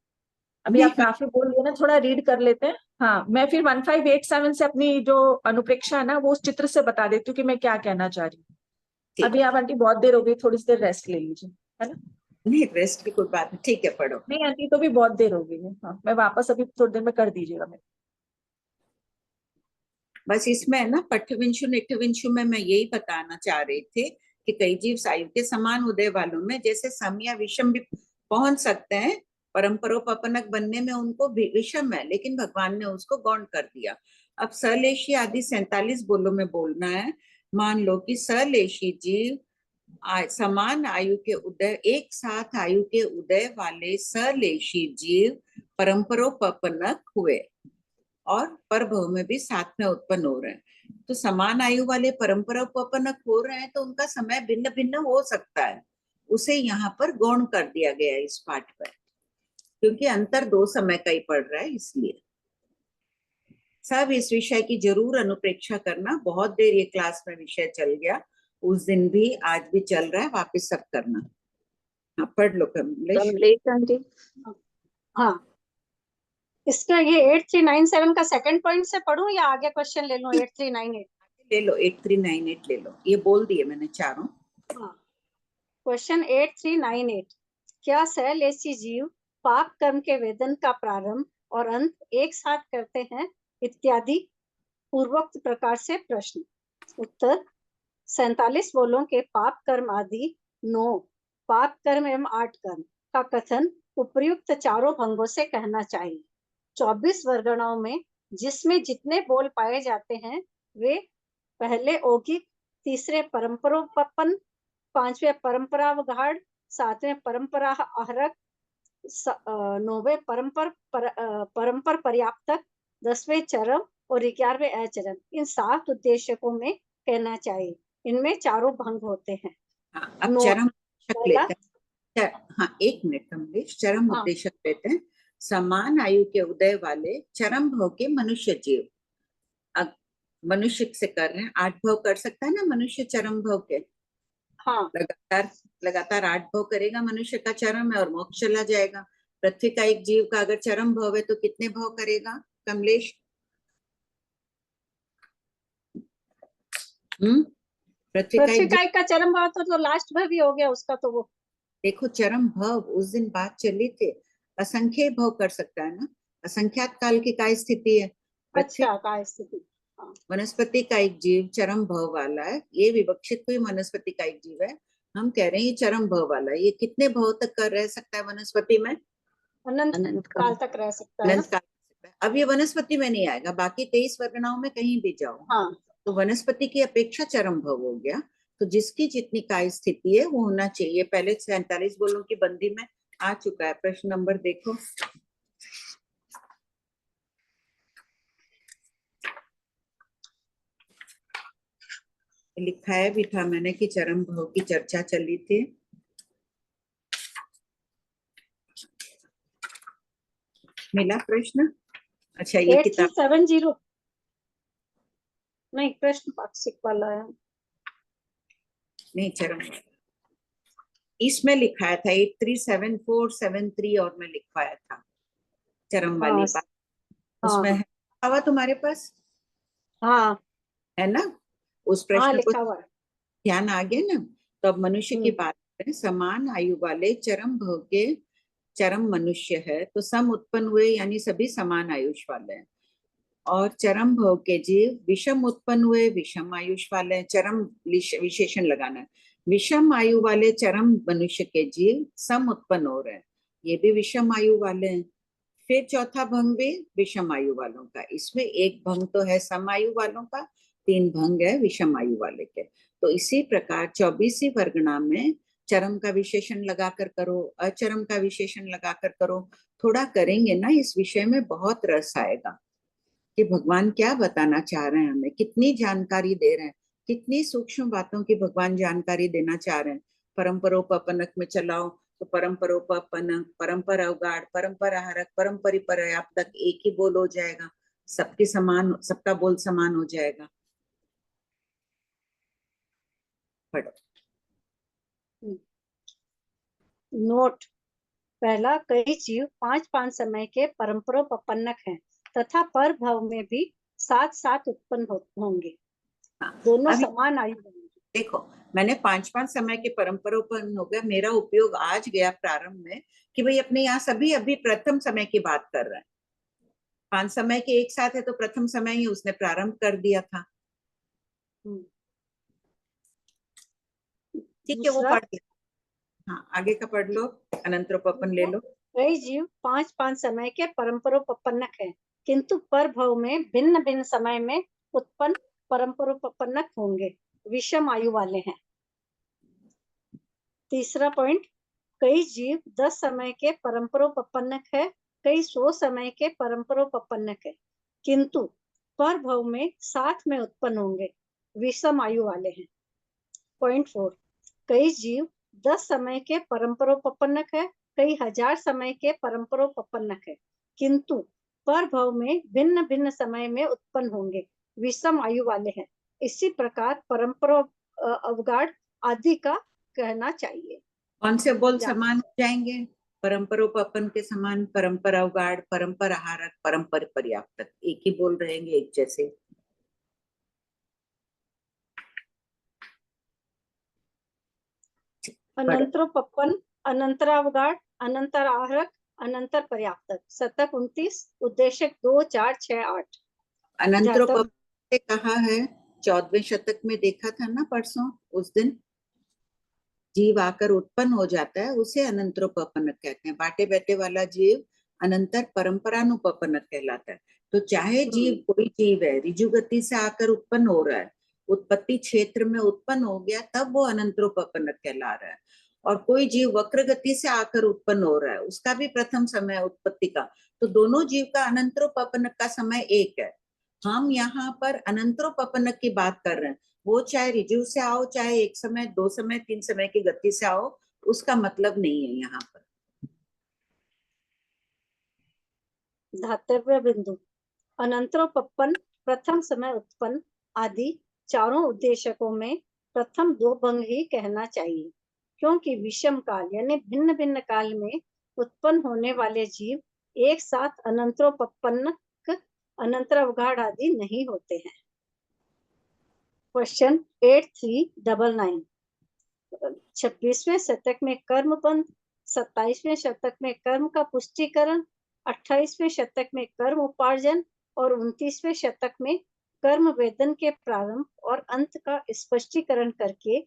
अभी आप काफी बोल रहे हैं ना, थोड़ा रीड कर लेते हैं। हाँ, मैं फिर 1587 से अपनी जो अनुप्रेक्षा है ना वो उस चित्र से बता देती हूँ कि मैं क्या कहना चाह रही हूँ। अभी आप आंटी बहुत देर हो गई, थोड़ी सी देर रेस्ट ले लीजिए, है ना? नहीं, रेस्ट की कोई बात नहीं, ठीक है, पढ़ो। नहीं आंटी, तो भी बहुत देर हो गई है। हाँ, मैं वापस अभी थोड़ी देर में कर दीजिएगा मेरे। बस इसमें है ना पठ्यविंशु निठ्यविंशु में मैं यही बताना चाह रही थी कि कई जीव आयु के समान उदय वालों में जैसे सम या विषम भी पहुंच सकते हैं, परंपरोपपन्नक बनने में उनको विषम है, लेकिन भगवान ने उसको गौण कर दिया। अब सलेशी आदि 47 बोलों में बोलना है। मान लो कि सलेशी जीव समान आयु के उदय, एक साथ आयु के उदय वाले सलेशी जीव परंपरोपपन्नक हुए और परभव में भी साथ में उत्पन्न हो रहे हैं, तो समान आयु वाले परंपरोपपन्नक हो रहे हैं, तो उनका समय भिन्न भिन्न हो सकता है, उसे यहाँ पर गौण कर दिया गया है इस पाठ पर, क्योंकि अंतर 2 समय का ही पड़ रहा है, इसलिए सब इस विषय की जरूर अनुप्रेक्षा करना। बहुत देर ये क्लास में विषय चल गया, उस दिन भी आज भी चल रहा है, वापस सब करना। हाँ, पढ़ लो कमलेश आंटी। हाँ, इसका ये 8397 का सेकंड पॉइंट से पढ़ूं या आगे क्वेश्चन ले लूं? 8398 ले लो, 8398 ले लो, ये बोल दिए मैंने चारों। हाँ, क्वेश्चन 8398, क्या सलेशी जीव पाप कर्म के वेदन का प्रारंभ और अंत एक साथ करते हैं इत्यादि पूर्वोक्त प्रकार से प्रश्न। उत्तर, 47 बोलों के पाप कर्म आदि 9 पाप कर्म एवं 8 कर्म का कथन उपर्युक्त चारों भंगों से कहना चाहिए। 24 वर्गणों में जिसमें जितने बोल पाए जाते हैं वे पहले औगिक, तीसरे परंपरोपपन्न, 5वें परंपरावगाढ़, 7वें परंपरा आहरक, 9वें परंपर पर्याप्तक, 10वें चरम और 11वें अचरम। इन 7 उद्देश्यों में कहना चाहिए, इनमें चारों भंग होते हैं। हाँ, अब चरम लेते हैं। हाँ, 1 मिनट कमलेश, चरम हाँ। उद्देश्य लेते हैं। समान आयु के उदय वाले चरम भव के मनुष्य जीव, अब मनुष्य से कर रहे हैं, 8 भव कर सकता है ना मनुष्य चरम भव के। हाँ, लगातार 8 भव करेगा, मनुष्य का चरम है और मोक्ष चला जाएगा। पृथ्वी का एक जीव का अगर चरम भव है तो कितने भव करेगा कमलेश? पृथ्वी का एक का चरम भाव तो लास्ट भाव भी हो गया उसका, तो वो देखो चरम भव उस दिन बात चली थी, असंख्य भव कर सकता है ना, असंख्यात काल की काय स्थिति है। पृथ्वी अच्छा, काय स्थिति। हाँ, वनस्पति का एक जीव चरम भव वाला है, ये विवक्षित हुई वनस्पति का एक जीव है, हम कह रहे हैं ये चरम भव वाला है। ये कितने भव तक कर रह सकता है वनस्पति में? अनंत अनंत काल काल। तक रह सकता है अनंत ना। काल रह सकता है। अब ये वनस्पति में नहीं आएगा, बाकी 23 वर्गणाओं में कहीं भी जाओ हाँ, तो वनस्पति की अपेक्षा चरम भव हो गया। तो जिसकी जितनी काय स्थिति है वो होना चाहिए। पहले 47 बोलों की बंदी में आ चुका है। प्रश्न नंबर देखो, लिखाया भी था मैंने कि चरम भव की चर्चा चली थी। मिला प्रश्न? अच्छा, ये किताब 8370 नहीं, प्रश्न पाक्षिक वाला है। नहीं, चरम इसमें लिखाया था 837473 और में लिखवाया था चरम वाली हाँ, बात। हाँ, उसमें है हवा तुम्हारे पास हाँ, है ना? उस हाँ, प्रश्न को लिखा हुआ है। ध्यान आ गया ना? तो अब मनुष्य की हम्म, बात करें, समान आयु वाले चरम भव के चरम मनुष्य है तो सम उत्पन्न हुए, यानी सभी समान आयुष वाले हैं। और चरम भव के जीव विषम उत्पन्न हुए, विषम आयुष वाले हैं। चरम विशेषण लगाना है। विषम आयु वाले चरम मनुष्य के जीव सम उत्पन्न हो रहे हैं, ये भी विषम आयु वाले हैं। फिर चौथा भंग भी विषम आयु वालों का। इसमें एक भंग तो है सम आयु वालों का, 3 भंग है विषम आयु वाले के। तो इसी प्रकार 24वीं वर्गणा में चरम का विशेषण लगाकर करो, अचरम का विशेषण लगाकर करो। थोड़ा करेंगे ना इस विषय में बहुत रस आएगा कि भगवान क्या बताना चाह रहे हैं, हमें कितनी जानकारी दे रहे हैं, कितनी सूक्ष्म बातों की भगवान जानकारी देना चाह रहे हैं। परम्परोपनक में चलाओ तो परम्परोपनक, परम्पर अवगाढ़, परम्पर आहारक, परम्परिपर्याप्तक एक ही बोल हो जाएगा, सबकी समान, सबका बोल समान हो जाएगा। पढ़ो। नोट पहला, कई जीव 5-5 समय के परम्परोपन्नक हैं तथा पर भव में भी साथ साथ उत्पन्न होंगे। हाँ, दोनों अभी समान आयु होंगे। देखो मैंने 5-5 समय के परम्परोपन्न हो गया, मेरा उपयोग आज गया प्रारंभ में कि भाई अपने यहाँ सभी अभी प्रथम समय की बात कर रहे हैं। 5 समय के एक साथ है तो प्रथम समय ही उसने प्रारंभ कर दिया था। ठीक है, वो दूसरा, पढ़ लिया। हाँ, आगे का पढ़ लो, अनंतरोपन्न ले लो। कई जीव 5-5 समय के परम्परोपन्नक हैं किंतु पर भव में भिन्न भिन्न समय में उत्पन्न परम्परोपन्नक होंगे, विषम आयु वाले हैं। तीसरा पॉइंट, कई जीव 10 समय के परम्परोपन्नक है, कई 100 समय के परम्परोपन्नक है किंतु पर भव में साथ में उत्पन्न होंगे, विषम आयु वाले हैं। पॉइंट 4, कई जीव 10 समय के परम्परोपन्नक है, कई 1000 समय के परम्परोपन्नक है किंतु पर भव में भिन्न भिन्न समय में उत्पन्न होंगे, विषम आयु वाले हैं। इसी प्रकार परम्परा अवगाढ़ आदि का कहना चाहिए। कौन से बोल समान हो जाएंगे? परम्परोपन्न के समान, परम्परा अवगाढ़, परम्पर आहारक, परम्पर पर्याप्तक, एक ही बोल रहेंगे, एक जैसे। अनंतरोपन्न, अनंतरावगाढ़, अनंतर आहारक, अनंतर पर्याप्तक। शतक 29, उद्देश्य 2, 4, 6, 8। अनंतरोपन्न कहा है 14वें शतक में, देखा था ना परसों उस दिन। जीव आकर उत्पन्न हो जाता है उसे अनंतरोपन्न कहते हैं। बाटे बैठे वाला जीव अनंतर परंपरानुपन्न कहलाता है। तो चाहे जीव कोई जीव है ऋजु गति से आकर उत्पन्न हो रहा है, उत्पत्ति क्षेत्र में उत्पन्न हो गया, तब वो अनंतरोपन्न कहला रहा है। और कोई जीव वक्र गति से आकर उत्पन्न हो रहा है, उसका भी प्रथम समय उत्पत्ति का, तो दोनों जीव का अनंतरोपन्न का समय एक है। हम यहाँ पर अनंतरोपन्न की बात कर रहे हैं, वो चाहे ऋजु से आओ, चाहे 1 समय, 2 समय, 3 समय की गति से आओ, उसका मतलब नहीं है यहाँ पर। धातव्य बिंदु, अनंतरोपन्न, प्रथम समय उत्पन्न आदि चारों उद्देशकों में प्रथम 2 भंग ही कहना चाहिए, क्योंकि विषम काल यानी भिन्न भिन्न काल में उत्पन्न होने वाले जीव एक साथ अनंतरोपन्न, अनंतरावगाढ़ आदि नहीं होते हैं। क्वेश्चन 8399, 26वें शतक में कर्म बंध, 27वें शतक में कर्म का पुष्टिकरण, 28वें शतक में कर्म उपार्जन और 29वें शतक में कर्म वेदन के प्रारंभ और अंत का स्पष्टीकरण करके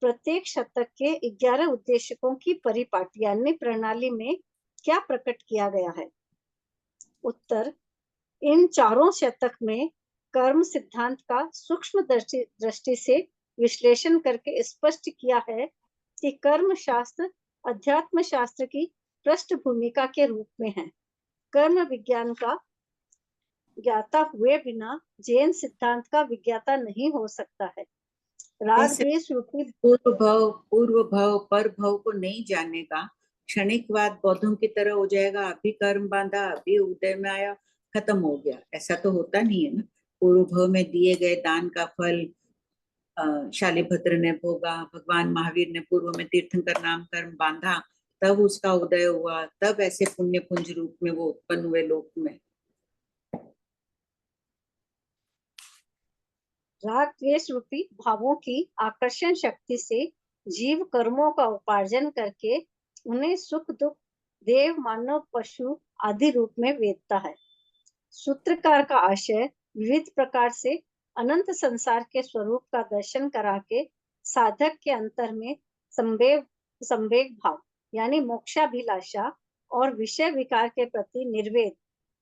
प्रत्येक शतक के 11 उद्देश्यों की परिपाटी यानी प्रणाली में क्या प्रकट किया गया है? उत्तर, इन चारों शतक में कर्म सिद्धांत का सूक्ष्म दृष्टि से विश्लेषण करके स्पष्ट किया है कि कर्म शास्त्र अध्यात्म शास्त्र की पृष्ठभूमिका के रूप में है। कर्म विज्ञान का ज्ञाता हुए बिना जैन सिद्धांत का विज्ञाता नहीं हो सकता है। राग द्वेष रूपी पूर्व भव पर भव को नहीं जानने का क्षणिकवाद बौद्धों की तरह हो जाएगा। अभी कर्म बांधा, अभी उदय में आया, खत्म हो गया, ऐसा तो होता नहीं है ना। पूर्व भव में दिए गए दान का फल शालिभद्र ने भोगा, भगवान महावीर ने पूर्व में तीर्थंकर नाम कर्म बांधा, तब उसका उदय हुआ, तब ऐसे पुण्य पुंज रूप में वो उत्पन्न हुए लोक में। राग द्वेष रूपी भावों की आकर्षण शक्ति से जीव कर्मों का उपार्जन करके उन्हें सुख दुख देव मानव पशु आदि रूप में वेदता है। सूत्रकार का आशय विविध प्रकार से अनंत संसार के स्वरूप का दर्शन करा के साधक के अंतर में संवेग भाव यानी मोक्षाभिलाषा और विषय विकार के प्रति निर्वेद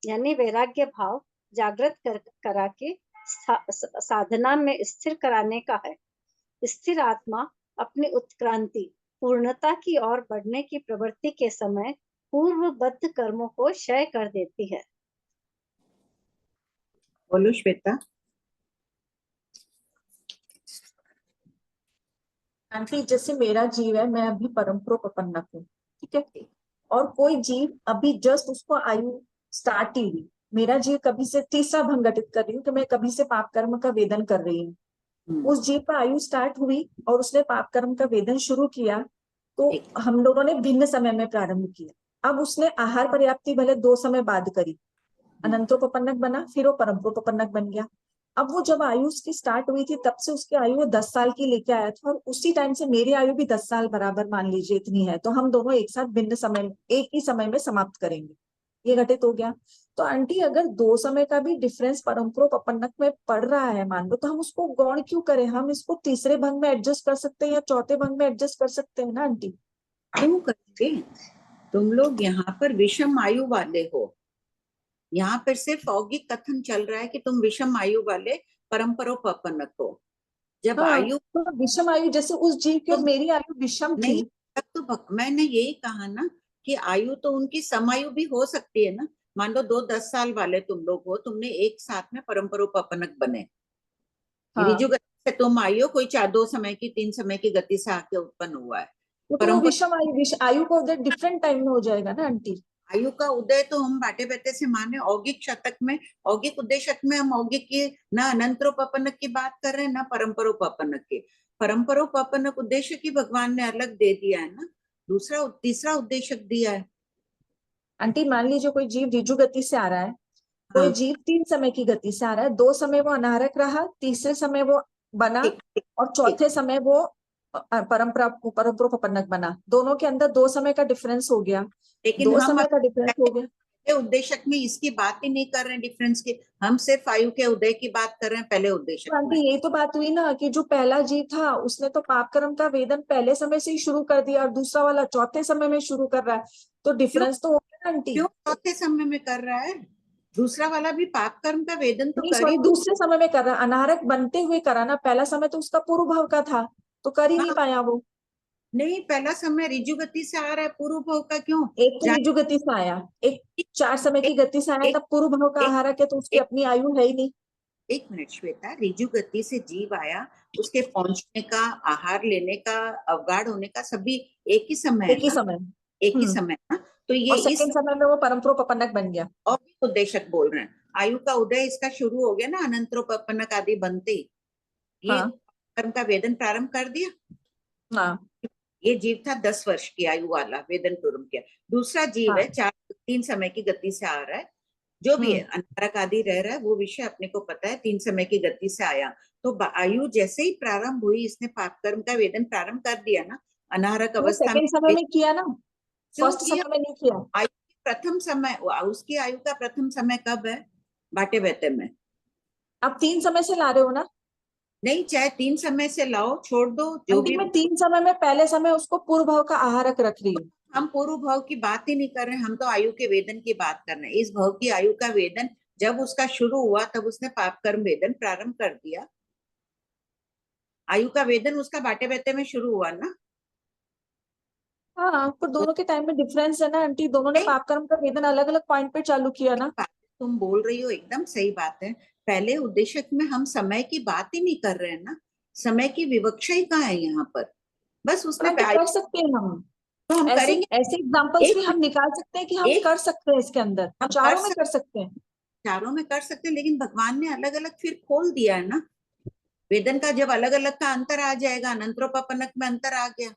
यानी वैराग्य भाव जागृत करा के साधना में स्थिर कराने का है। स्थिर आत्मा अपनी उत्क्रांति पूर्णता की ओर बढ़ने की प्रवृत्ति के समय पूर्वबद्ध कर्मों को क्षय कर देती है। बोलो श्वेता। आंटी, जैसे मेरा जीव है, मैं अभी परमप्रोपन्नक हूँ, ठीक है, और कोई जीव अभी जस्ट उसको आयु स्टार्ट ही हुई, मेरा जीव कभी से तीसरा भंग घटित कर रही हूँ कि मैं कभी से पाप कर्म का वेदन कर रही हूँ। उस जीव का आयु स्टार्ट हुई और उसने पाप कर्म का वेदन शुरू किया, तो हम लोगों ने भिन्न समय में प्रारंभ किया। अब उसने आहार पर्याप्ति भले 2 समय बाद करी, अनंतोपन्नक बना, फिर वो परमप्रोपन्नक बन गया। अब वो जब आयु उसकी स्टार्ट हुई थी तब से उसकी आयु वो 10 साल की लेके आया था, और उसी टाइम से मेरी आयु भी 10 साल बराबर मान लीजिए इतनी है, तो हम दोनों एक साथ भिन्न समय एक ही समय में समाप्त करेंगे, ये घटित हो गया। तो आंटी, अगर 2 समय का भी डिफरेंस परमप्रोपन्नक में पड़ रहा है मान लो, तो हम उसको गौण क्यों करें? हम इसको तीसरे भंग में एडजस्ट कर सकते हैं या चौथे भंग में एडजस्ट कर सकते हैं ना आंटी। क्यों करेंगे? तुम लोग यहाँ पर विषम आयु वाले हो, यहाँ पर सिर्फ औगिक कथन चल रहा है कि तुम विषम आयु वाले परमपरोपन्नक हो। जब आयु तो विषम आयु जैसे उस जीव की और मेरी आयु विषम थी, तो मैंने यही कहा ना कि आयु तो उनकी समायु भी हो सकती है ना। मान लो 2-10 साल वाले तुम लोग हो, तुमने एक साथ में परमपरोपन्नक बने। रिजु गति से तुम आयु कोई 4-2 समय की 3 समय की गति से आके उत्पन्न हुआ है। तो विषम आयु को उधर डिफरेंट टाइम में हो जाएगा ना आंटी। आयु का उदय तो हम बाटे बेटे से माने औगिक शतक में, औगिक उद्देशक में हम औगिक की न अनंतरोपन्नक की बात कर रहे हैं न परमपरोपन्नक की। परमपरोपन्नक उद्देश्य की भगवान ने अलग दे दिया है ना, दूसरा तीसरा उद्देशक दिया है। आंटी, मान लीजिए कोई जीव ऋजु गति से आ रहा है, कोई जीव 3 समय की गति से आ रहा है, 2 समय वो अनारक रहा, तीसरे समय वो बना और चौथे समय वो परमप्रोपन्नक बना। दोनों के अंदर 2 समय का डिफरेंस हो गया, लेकिन 2 समय का डिफरेंस हो गया। उद्देशक में इसकी बात ही नहीं कर रहे हैं डिफरेंस की, हम सिर्फ आयु के उदय की बात कर रहे हैं पहले उद्देशक में। यही तो बात हुई ना कि जो पहला जीव था उसने तो पाप कर्म का वेदन पहले समय से ही शुरू कर दिया और दूसरा वाला चौथे समय में शुरू कर रहा है, तो डिफरेंस तो हो गया आंटी। क्यों चौथे समय में कर रहा है? दूसरा वाला भी पाप कर्म का वेदन तो कर ही दूसरे समय में कर रहा है, अनारक बनते हुए करा ना। पहला समय तो उसका पूर्व भाव का था, तो कर ही नहीं पाया वो। नहीं, पहला समय ऋजु गति से आ रहा है, पूर्व भाव का क्यों? एक तो ऋजु गति से आया, एक 4 समय की गति से आया, तब पूर्व भाव का आहारक है, तो उसकी अपनी आयु है ही नहीं। 1 मिनट श्वेता, ऋजु गति से जीव आया, उसके पहुंचने का, आहार लेने का, अवगाढ़ होने का सभी एक ही समय, एक ही समय, एक ही समय ना। तो ये इस समय में वो परमप्रोपन्नक बन गया। और उद्देशक बोल रहे हैं, आयु का उदय इसका शुरू हो गया ना, अनंतरोपन्नक आदि बनते ही ये कर्म का वेदन प्रारंभ कर दिया। ये जीव था 10 वर्ष की आयु वाला, वेदन प्रारंभ किया। दूसरा जीव है 3 समय की गति से आ रहा है, जो भी है अनारक आदि रह रहा है, वो विषय अपने को पता है, 3 समय की गति से आया। तो आयु जैसे ही प्रारंभ हुई, इसने पाप कर्म का वेदन प्रारंभ कर दिया ना, अनाहरक वो अवस्था सेकंड समय में किया ना, क्यों फर्स्ट किया? समय में नहीं किया। आयु प्रथम समय, उसकी आयु का प्रथम समय कब है? बाटे बेटे में। आप 3 समय से ला रहे हो ना नहीं, चाहे 3 समय से लाओ, छोड़ दो जो आंटी, भी। मैं 3 समय में पहले समय उसको पूर्व भाव का आहारक रख रही हूँ। हम पूर्व भाव की बात ही नहीं कर रहे, हम तो आयु के वेदन की बात कर रहे हैं। इस भाव की आयु का वेदन जब उसका शुरू हुआ तब उसने पाप कर्म वेदन प्रारंभ कर दिया। आयु का वेदन उसका बाटे बेटे में शुरू हुआ ना। हाँ, पर दोनों के टाइम में डिफरेंस है ना आंटी, दोनों ने नहीं, पाप कर्म का वेदन अलग अलग पॉइंट पे चालू किया ना। तुम बोल रही हो एकदम सही बात है। पहले उद्देश्य में हम समय की बात ही नहीं कर रहे हैं ना, समय की विवक्षा ही कहाँ है यहाँ पर? बस पर उसने आंटी कर सकते हैं हम, तो हम ऐसे करेंगे। ऐसे एग्जांपल्स भी एक हम निकाल सकते हैं कि हम एक कर सकते हैं इसके अंदर, हम कर चारों में कर सकते हैं। चारों में कर सकते हैं, लेकिन भगवान ने अलग अलग फिर खोल दिया है ना। वेदन का जब अलग अलग का अंतर आ जाएगा, अनंतरोपपनक में अंतर आ गया,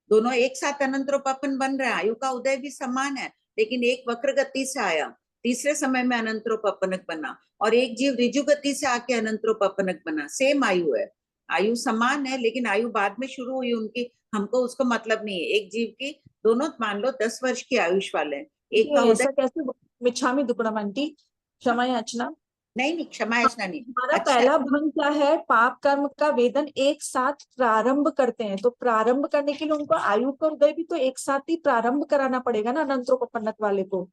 दोनों एक साथ अनंतरोपपन बन रहे हैं। आयु का उदय भी समान है, लेकिन एक वक्र गति से आया, तीसरे समय में अनंतरोपपनक बना, और एक जीव ऋजु गति से आके अनंतरोपपनक बना। सेम आयु है, आयु समान है, लेकिन आयु बाद में शुरू हुई उनकी, हमको उसको मतलब नहीं है। एक जीव की दोनों मान लो 10 वर्ष की आयुष वाले हैं, एक का ये उदय। ऐसा कैसे? मिच्छामि दुक्कडम आंटी, क्षमा याचना। नहीं, क्षमा याचना नहीं। हमारा अच्छा, पहला भंग क्या है? पाप कर्म का वेदन एक साथ प्रारंभ करते हैं, तो प्रारंभ करने के लिए उनको आयु का उदय भी तो एक साथ ही प्रारंभ कराना पड़ेगा ना, अनंतरोपपन्नक वाले को।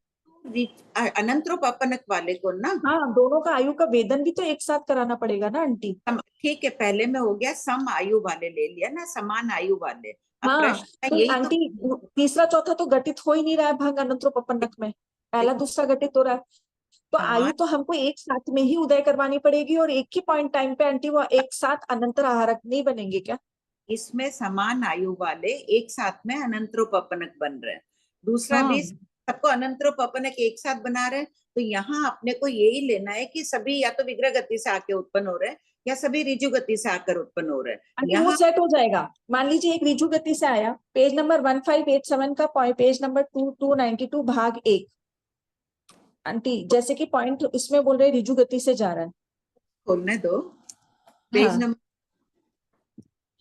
अनंतरोपपनक वाले को ना। हाँ, दोनों का आयु का वेदन भी तो एक साथ कराना पड़ेगा ना आंटी। ठीक है, पहले में हो गया सम आयु वाले ले लिया ना, समान आयु वाले। अब हाँ, प्रश्न तो यही तो। आंटी तीसरा चौथा तो घटित हो ही नहीं रहा है भंग अनंतरोपपन्नक में, पहला दूसरा घटित हो रहा है, तो आयु तो हमको एक साथ में ही उदय करवानी पड़ेगी, और एक ही पॉइंट टाइम पे आंटी वो एक साथ अनंतर आहारक नहीं बनेंगे क्या? इसमें समान आयु वाले एक साथ में अनंतरोपपनक बन रहे हैं, दूसरा हाँ, भी सबको अनंतरोपपनक एक साथ बना रहे हैं। तो यहाँ अपने को यही लेना है कि सभी या तो विग्रह गति से आके उत्पन्न हो रहे हैं, या सभी ऋजु गति से आकर उत्पन्न हो रहे हैं। आंटी वो यहाँ सेट हो जाएगा। मान लीजिए एक ऋजु गति से आया, पेज नंबर 1587 का पेज नंबर 2292 भाग 1 आंटी, जैसे कि पॉइंट इसमें बोल रहे ऋजु गति से जा रहा है। खोलने दो पेज हाँ, नंबर।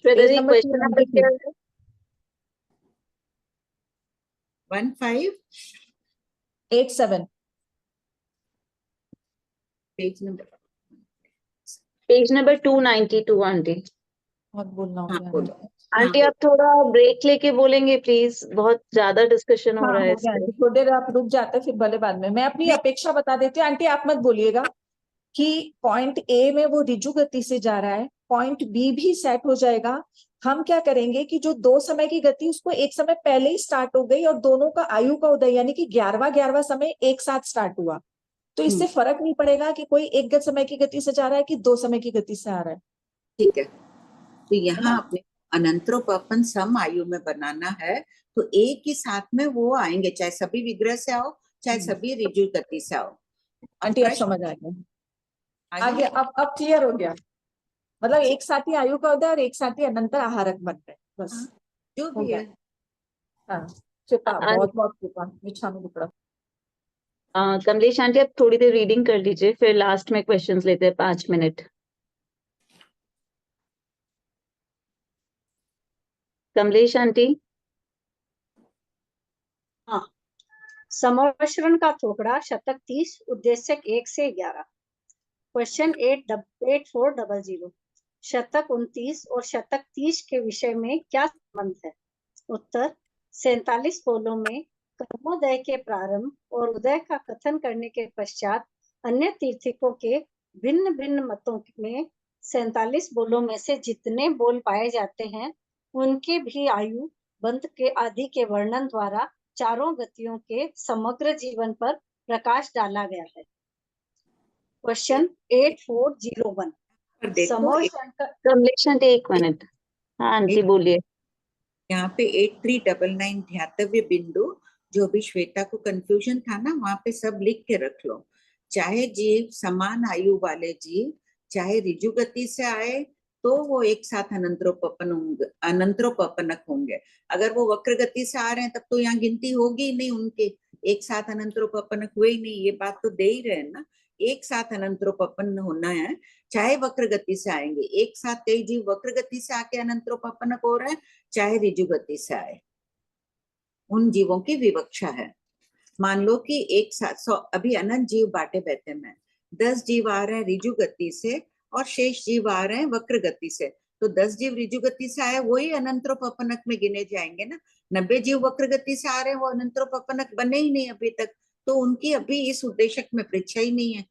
पेज जी नंबर क्वेश्चन नंबर क्या 293 है? 87 page number page number 292 aunty. बहुत बोलना हो हाँ गया बोलो। आंटी आप थोड़ा ब्रेक लेके बोलेंगे प्लीज, बहुत ज्यादा डिस्कशन हो हाँ, रहा है हो इस गया पे। आंटी, थोड़ी देर आप रुक जाते फिर भले बाद में मैं अपनी नहीं, अपेक्षा बता देती हूँ आंटी, आप मत बोलिएगा कि पॉइंट ए में वो ऋजु गति से जा रहा है, पॉइंट बी भी सेट हो जाएगा। हम क्या करेंगे कि जो 2 समय की गति उसको एक समय पहले ही स्टार्ट हो गई, और दोनों का आयु का उदय यानी कि 11वां समय एक साथ स्टार्ट हुआ, तो इससे फर्क नहीं पड़ेगा कि कोई एक समय की गति से जा रहा है कि 2 समय की गति से आ रहा है। ठीक है। तो है यहाँ ना? अपने अनंतरोपपन सम आयु में बनाना है, तो एक ही साथ में वो आएंगे, चाहे सभी विग्रह से आओ, चाहे सभी ऋजु गति से आओ। आंटी अब प्रश्न समझ आ गया, आ आगे गया? अब क्लियर हो गया, मतलब एक साथ ही आयु का उदय और एक साथ ही अनंतर आहारक बन रहे, बस हाँ, जो हो भी गया। है। हाँ, कृपा, बहुत बहुत कृपा, मिच्छामि दुक्कडम। कमलेश आंटी आप थोड़ी देर रीडिंग कर लीजिए, फिर लास्ट में क्वेश्चंस लेते हैं 5 मिनट। कमलेश आंटी। हाँ, समवश्रण का थोकड़ा शतक 30 उद्देश्यक 1 से 11। क्वेश्चन 8400। शतक 29 और शतक 30 के विषय में क्या संबंध है? उत्तर, 47 बोलों में कर्मोदय के प्रारंभ और उदय का कथन करने के पश्चात अन्य तीर्थिकों के भिन्न भिन्न मतों में 47 बोलों में से जितने बोल पाए जाते हैं उनके भी आयु बंध के आदि के वर्णन द्वारा चारों गतियों के समग्र जीवन पर प्रकाश डाला गया है। क्वेश्चन 8401। देखो समवश्रण का कमलेश आंटी 1 मिनट। हाँ आंटी बोलिए। यहाँ पे 8399 ध्यातव्य बिंदु, जो भी श्वेता को कंफ्यूजन था ना, वहां पे सब लिख के रख लो। चाहे जीव समान आयु वाले जीव चाहे ऋजु गति से आए तो वो एक साथ अनंतरोपपनक होंगे। अगर वो वक्र गति से आ रहे हैं तब तो यहाँ गिनती होगी ही नहीं उनकी, एक साथ अनंतरोपपन्नक हुए ही नहीं, ये बात तो दे ही रहे हैं ना। एक साथ अनंतरोपपन्न होना है, चाहे वक्र गति से आएंगे। एक साथ कई जीव वक्र गति से आके अनंतरोपपन्नक हो रहे हैं, चाहे ऋजु गति से आए, उन जीवों की विवक्षा है। मान लो कि एक साथ अभी अनंत जीव बाटे बैठे में 10 जीव आ रहे हैं ऋजु गति से और शेष जीव आ रहे हैं वक्र गति से, तो 10 जीव ऋजु गति से आए वही अनंतरोपपन्नक में गिने जाएंगे ना। 90 जीव वक्र गति से आ रहे हैं, वो अनंतरोपपन्नक बने ही नहीं अभी तक, तो उनकी अभी इस उद्देशक में परीक्षा ही नहीं है।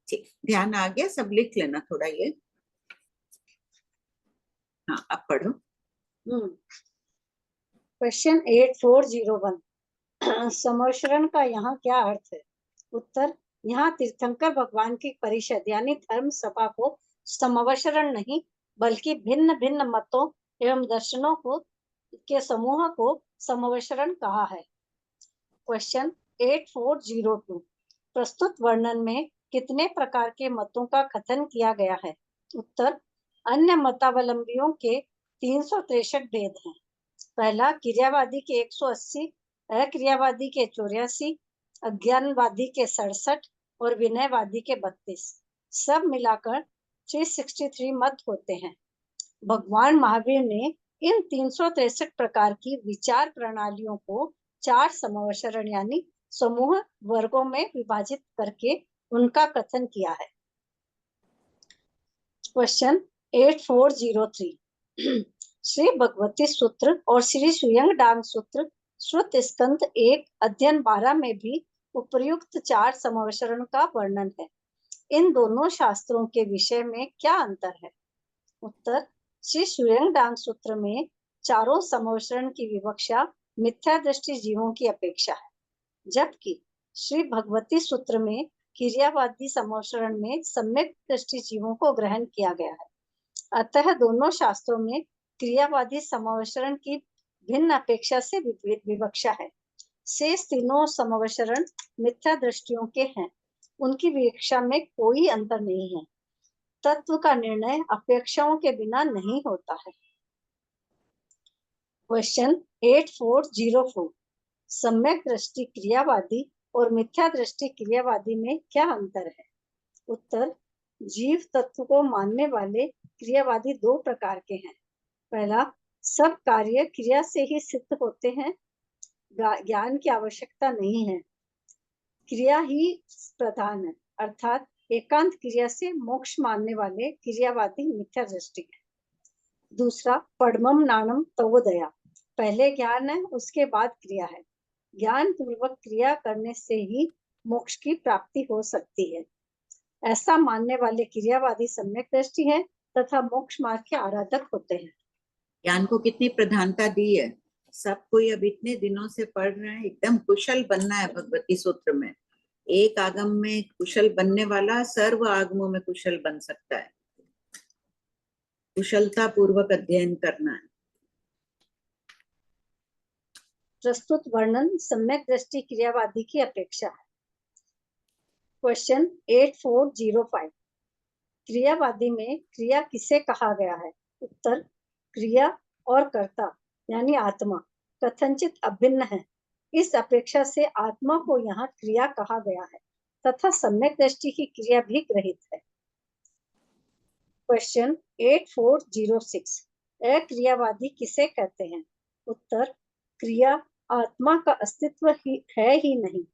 ठीक, ध्यान आ गया? सब लिख लेना थोड़ा ये। हाँ, अब पढ़ो। क्वेश्चन 8401 समवशरण का यहाँ क्या अर्थ है? उत्तर, यहाँ तीर्थंकर भगवान की परिषद यानी धर्म सभा को समवशरण नहीं बल्कि भिन्न भिन्न मतों एवं दर्शनों को के समूह को समवशरण कहा है। क्वेश्चन 8402 प्रस्तुत वर्णन में कितने प्रकार के मतों का कथन किया गया है? उत्तर, अन्य मतावलंबियों के 363 भेद हैं। पहला, क्रियावादी के 180, अक्रियावादी के 84, अज्ञानवादी के 67 और विनयवादी के 32, सब मिलाकर 363 मत होते हैं। भगवान महावीर ने इन 363 प्रकार की विचार प्रणालियों को 4 समवशरण यानी समूह वर्गों में विभाजित करके उनका कथन किया है। क्वेश्चन 8403 श्री भगवती सूत्र और श्री सुयंग डांग सूत्र श्रुत स्कंद 1 अध्ययन 12 में भी उपर्युक्त 4 समवशरण का वर्णन है। इन दोनों शास्त्रों के विषय में क्या अंतर है? उत्तर, श्री सुयंग डांग सूत्र में चारों समवशरण की विवक्षा मिथ्या दृष्टि जीवों की अपेक्षा है, जबकि श्री भगवती सूत्र में क्रियावादी समवशरण में सम्यक दृष्टि जीवों को ग्रहण किया गया है। अतः दोनों शास्त्रों में क्रियावादी समवशरण की भिन्न अपेक्षा से विवक्षा है। शेष तीनों समवशरण मिथ्या दृष्टियों के हैं, उनकी विवक्षा में कोई अंतर नहीं है। तत्व का निर्णय अपेक्षाओं के बिना नहीं होता है। क्वेश्चन 8404 सम्यक दृष्टि क्रियावादी और मिथ्या दृष्टि क्रियावादी में क्या अंतर है? उत्तर, जीव तत्व को मानने वाले क्रियावादी 2 प्रकार के हैं। पहला, सब कार्य क्रिया से ही सिद्ध होते हैं, ज्ञान की आवश्यकता नहीं है, क्रिया ही प्रधान है, अर्थात एकांत क्रिया से मोक्ष मानने वाले क्रियावादी मिथ्या दृष्टि है। दूसरा, पढ़मम नानम तवोदया, पहले ज्ञान है उसके बाद क्रिया है, ज्ञान पूर्वक क्रिया करने से ही मोक्ष की प्राप्ति हो सकती है। ऐसा मानने वाले क्रियावादी सम्यक दृष्टि है तथा मोक्ष मार्ग के आराधक होते हैं। ज्ञान को कितनी प्रधानता दी है, सब कोई अब इतने दिनों से पढ़ रहे हैं, एकदम कुशल बनना है भगवती सूत्र में। एक आगम में कुशल बनने वाला सर्व आगमों में कुशल बन सकता है। कुशलता पूर्वक अध्ययन करना है। प्रस्तुत वर्णन सम्यक दृष्टि क्रियावादी की अपेक्षा है। क्वेश्चन 8405 क्रियावादी में क्रिया किसे कहा गया है? उत्तर, क्रिया और कर्ता यानी आत्मा कथनचित अभिन्न है, इस अपेक्षा से आत्मा को यहाँ क्रिया कहा गया है तथा सम्यक दृष्टि की क्रिया भी ग्रहित है। क्वेश्चन 8406 अक्रियावादी किसे कहते हैं? उत्तर, क्रिया आत्मा का अस्तित्व है ही नहीं,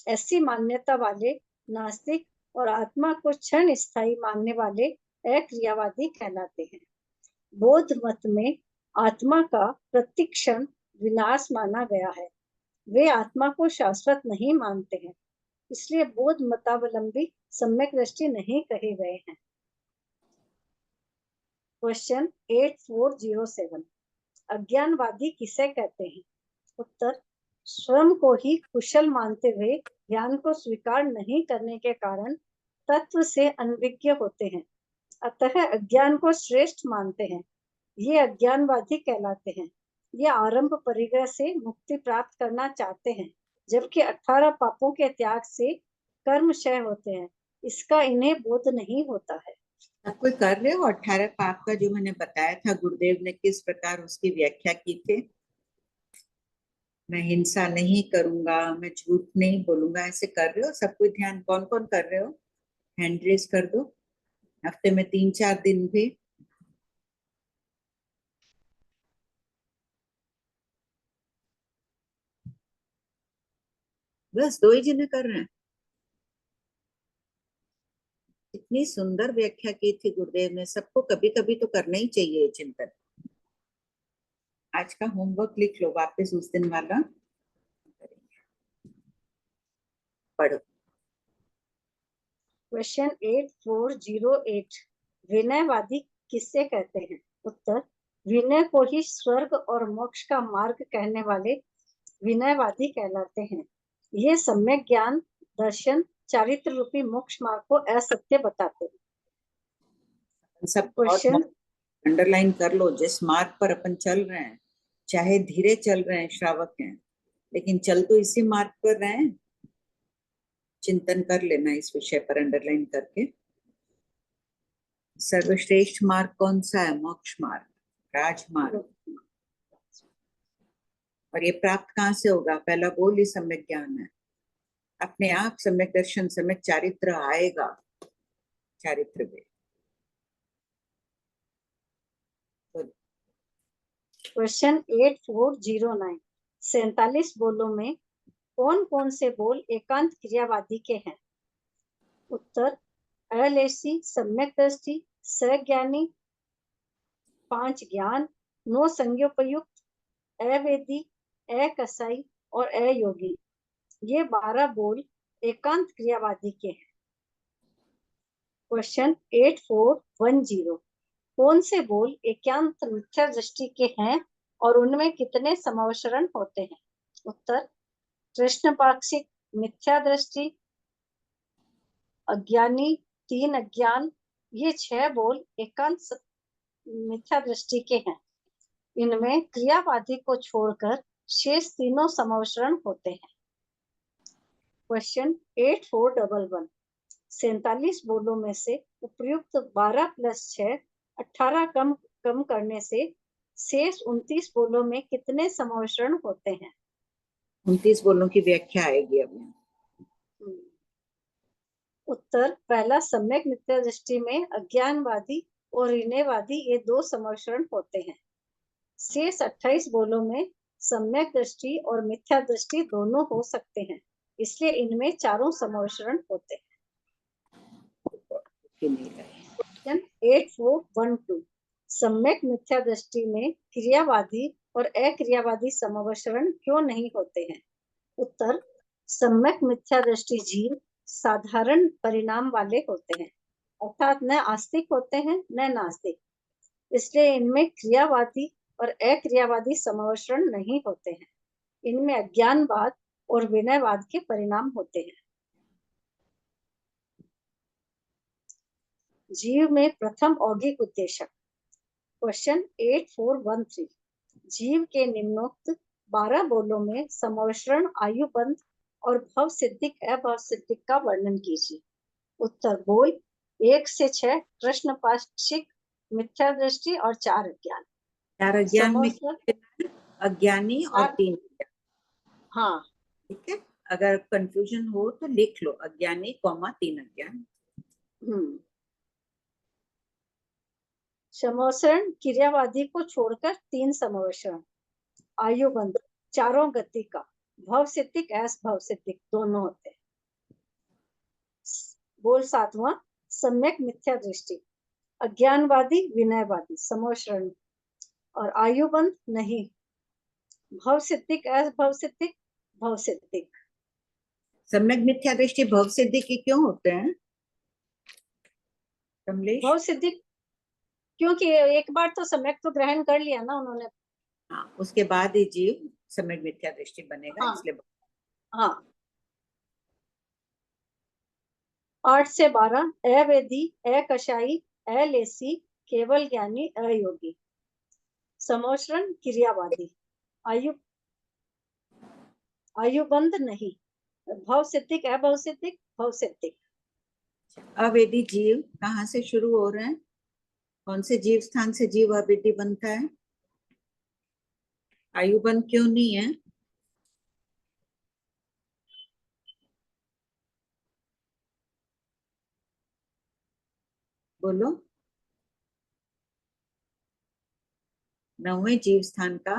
ऐसी मान्यता वाले नास्तिक और आत्मा को क्षण स्थायी मानने वाले अक्रियावादी कहलाते हैं। बौद्ध मत में आत्मा का प्रतिक्षण विनाश माना गया है, वे आत्मा को शाश्वत नहीं मानते हैं, इसलिए बौद्ध मतावलंबी सम्यक दृष्टि नहीं कहे गए हैं। क्वेश्चन 8407 अज्ञानवादी किसे कहते हैं? उत्तर, स्वयं को ही कुशल मानते हुए ज्ञान को स्वीकार नहीं करने के कारण तत्व से अनभिज्ञ होते हैं, अतः अज्ञान को श्रेष्ठ मानते हैं, ये अज्ञानवादी कहलाते हैं। ये आरंभ परिग्रह से मुक्ति प्राप्त करना चाहते हैं, जबकि 18 पापों के त्याग से कर्म क्षय होते हैं, इसका इन्हें बोध नहीं होता है। अब कोई कर रहे हो 18 पाप का जो मैंने बताया था, गुरुदेव ने किस प्रकार उसकी व्याख्या की थी? मैं हिंसा नहीं करूंगा, मैं झूठ नहीं बोलूंगा, ऐसे कर रहे हो? सब कोई ध्यान, कौन कौन कर रहे हो? हैंड रेज कर दो। हफ्ते में 3-4 दिन भी। बस 2 ही जने कर रहे हैं। इतनी सुंदर व्याख्या की थी गुरुदेव ने, सबको कभी कभी तो करना ही चाहिए ये चिंतन। आज का होमवर्क लिख लो वापस उस दिन वाला, पढ़ो। क्वेश्चन 8408 विनयवादी किससे कहते हैं? उत्तर, विनय को ही स्वर्ग और मोक्ष का मार्ग कहने वाले विनयवादी कहलाते हैं। ये सम्यक ज्ञान, दर्शन, चारित्र रूपी मोक्ष मार्ग को असत्य बताते हैं। सब क्वेश्चन अंडरलाइन कर लो, जिस मार्ग पर अपन चल रहे हैं, चाहे धीरे चल रहे हैं, श्रावक हैं, लेकिन चल तो इसी मार्ग पर रहे हैं। चिंतन कर लेना इस विषय पर अंडरलाइन करके। सर्वश्रेष्ठ मार्ग कौन सा है? मोक्ष मार्ग, राजमार्ग। और ये प्राप्त कहाँ से होगा? पहला बोल ही सम्यक ज्ञान है। अपने आप सम्यक दर्शन, सम्यक चारित्र आएगा। चारित्र में क्वेश्चन 8409 47 बोलों में कौन कौन से बोल एकांत क्रियावादी के हैं? उत्तर, अलेसी, सम्यक दृष्टि, सज्ञानी, 5 ज्ञान, 9 संज्ञोपयुक्त, अवेदी, अकसाई और अयोगी। ये 12 बोल एकांत क्रियावादी के हैं। क्वेश्चन 8410 कौन से बोल एकांत मिथ्या दृष्टि के हैं और उनमें कितने समावशरण होते हैं? उत्तर, कृष्ण पाक्षिक, मिथ्या दृष्टि, अज्ञानी, 3 अज्ञान। ये 6 बोल एकांत मिथ्या दृष्टि के हैं। इनमें क्रियावादी को छोड़कर शेष तीनों समावशरण होते हैं। क्वेश्चन 8411 47 बोलों में से उपयुक्त 12 + 6 18 कम करने से शेष 29 बोलों में कितने समावशरण होते हैं? 29 बोलों की व्याख्या आएगी अब। उत्तर, पहला, सम्यक मिथ्या दृष्टि में अज्ञानवादी और ऋणवादी ये 2 समावशरण होते हैं। शेष 28 बोलों में सम्यक दृष्टि और मिथ्या दृष्टि दोनों हो सकते हैं, इसलिए इनमें चारों समावशरण होते हैं। 8412 सम्यक मिथ्या दृष्टि में क्रियावादी और अक्रियावादी समावशरण क्यों नहीं होते हैं? उत्तर, सम्यक मिथ्या दृष्टि जीव साधारण परिणाम वाले होते हैं, अर्थात न आस्तिक होते हैं न नास्तिक, इसलिए इनमें क्रियावादी और अक्रियावादी समावशरण नहीं होते हैं। इनमें अज्ञानवाद और विनयवाद के परिणाम होते हैं। जीव में प्रथम औगिक उद्देश्य। क्वेश्चन 8413 जीव के निम्नोक्त 12 बोलों में समावशरण, आयुबंध और भव सिद्धिक अभव सिद्धिक का वर्णन कीजिए। उत्तर, बोल 1 से 6 कृष्ण पाक्षिक, मिथ्या दृष्टि और 4 अज्ञान। 4 अज्ञान में अज्ञानी और 3 हाँ, ठीक है। अगर कंफ्यूजन हो तो लिख लो, अज्ञानी, 3 अज्ञान। समावशरण क्रियावादी को छोड़कर 3 समावशरण, आयुबंध चारों गति का, भव सिद्धिक भव सिद्धिक दोनों होते हैं। बोल 7वां, सम्यक मिथ्या दृष्टि, अज्ञानवादी विनयवादी समावशरण और आयुबंध नहीं, भव सिद्धिक भव सिद्धिक भव सिद्धिक। सम्यक मिथ्या दृष्टि भव सिद्धि के क्यों होते हैं कमलेश? भव सिद्धिक क्योंकि एक बार तो सम्यक तो ग्रहण कर लिया ना उन्होंने। हाँ, उसके बाद ही जीव सम्यक मिथ्या दृष्टि बनेगा। हाँ, इसलिए हाँ। 8 से 12 अवेदी, अकशाई, अलेसी, केवल ज्ञानी, अयोगी। समावशरण क्रियावादी, आयुबंध नहीं, भव सिद्धिक अभव सिद्धिक भव सिद्धिक। अवेदी जीव कहाँ से शुरू हो रहे हैं? कौन से जीव स्थान से जीव अवेदी बनता है? आयुबंध क्यों नहीं है? बोलो। 9वें जीव स्थान का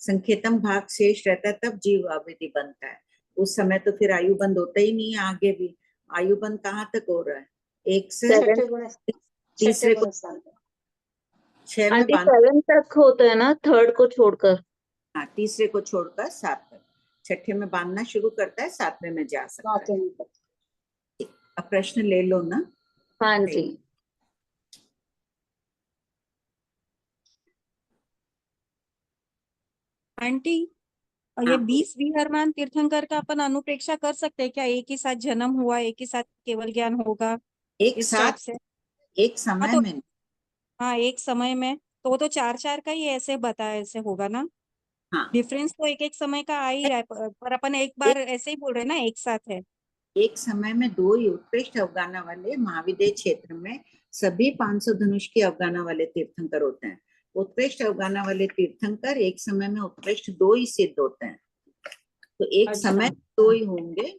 संकेतम भाग शेष रहता है, तब जीव अवधि बनता है। उस समय तो फिर आयु बंद होता ही नहीं है। आगे भी आयु बंद कहाँ तक हो रहा है? 1 से तीसरे को 6 में आंटी बांध, 7 तक होता है ना, थर्ड को छोड़कर। हाँ, तीसरे को छोड़कर 7 तक। छठे में बांधना शुरू करता है, 7वें में जा सकता है। अब प्रश्न ले लो ना। हाँ जी। आंटी, और ये हाँ। 20 विहरमान तीर्थंकर का अपन अनुप्रेक्षा कर सकते हैं क्या? एक ही साथ जन्म हुआ, एक ही साथ केवल ज्ञान होगा, एक इस टाइप साथ से? एक हाँ समय तो में। हाँ, एक समय में तो वो तो 4-4 का ही ऐसे बताया, ऐसे होगा ना? हाँ, डिफरेंस तो एक एक समय का आ ही रहा है, पर अपन एक बार ऐसे ही बोल रहे हैं ना, एक साथ है। एक समय में 2 ही उत्कृष्ट अवगाना वाले महाविद्य क्षेत्र में सभी 500 धनुष के अवगाना वाले तीर्थंकर होते हैं। उत्कृष्ट अवगाना वाले तीर्थंकर एक समय में उत्कृष्ट 2 ही सिद्ध होते हैं। तो एक अच्छा। समय 2 ही होंगे।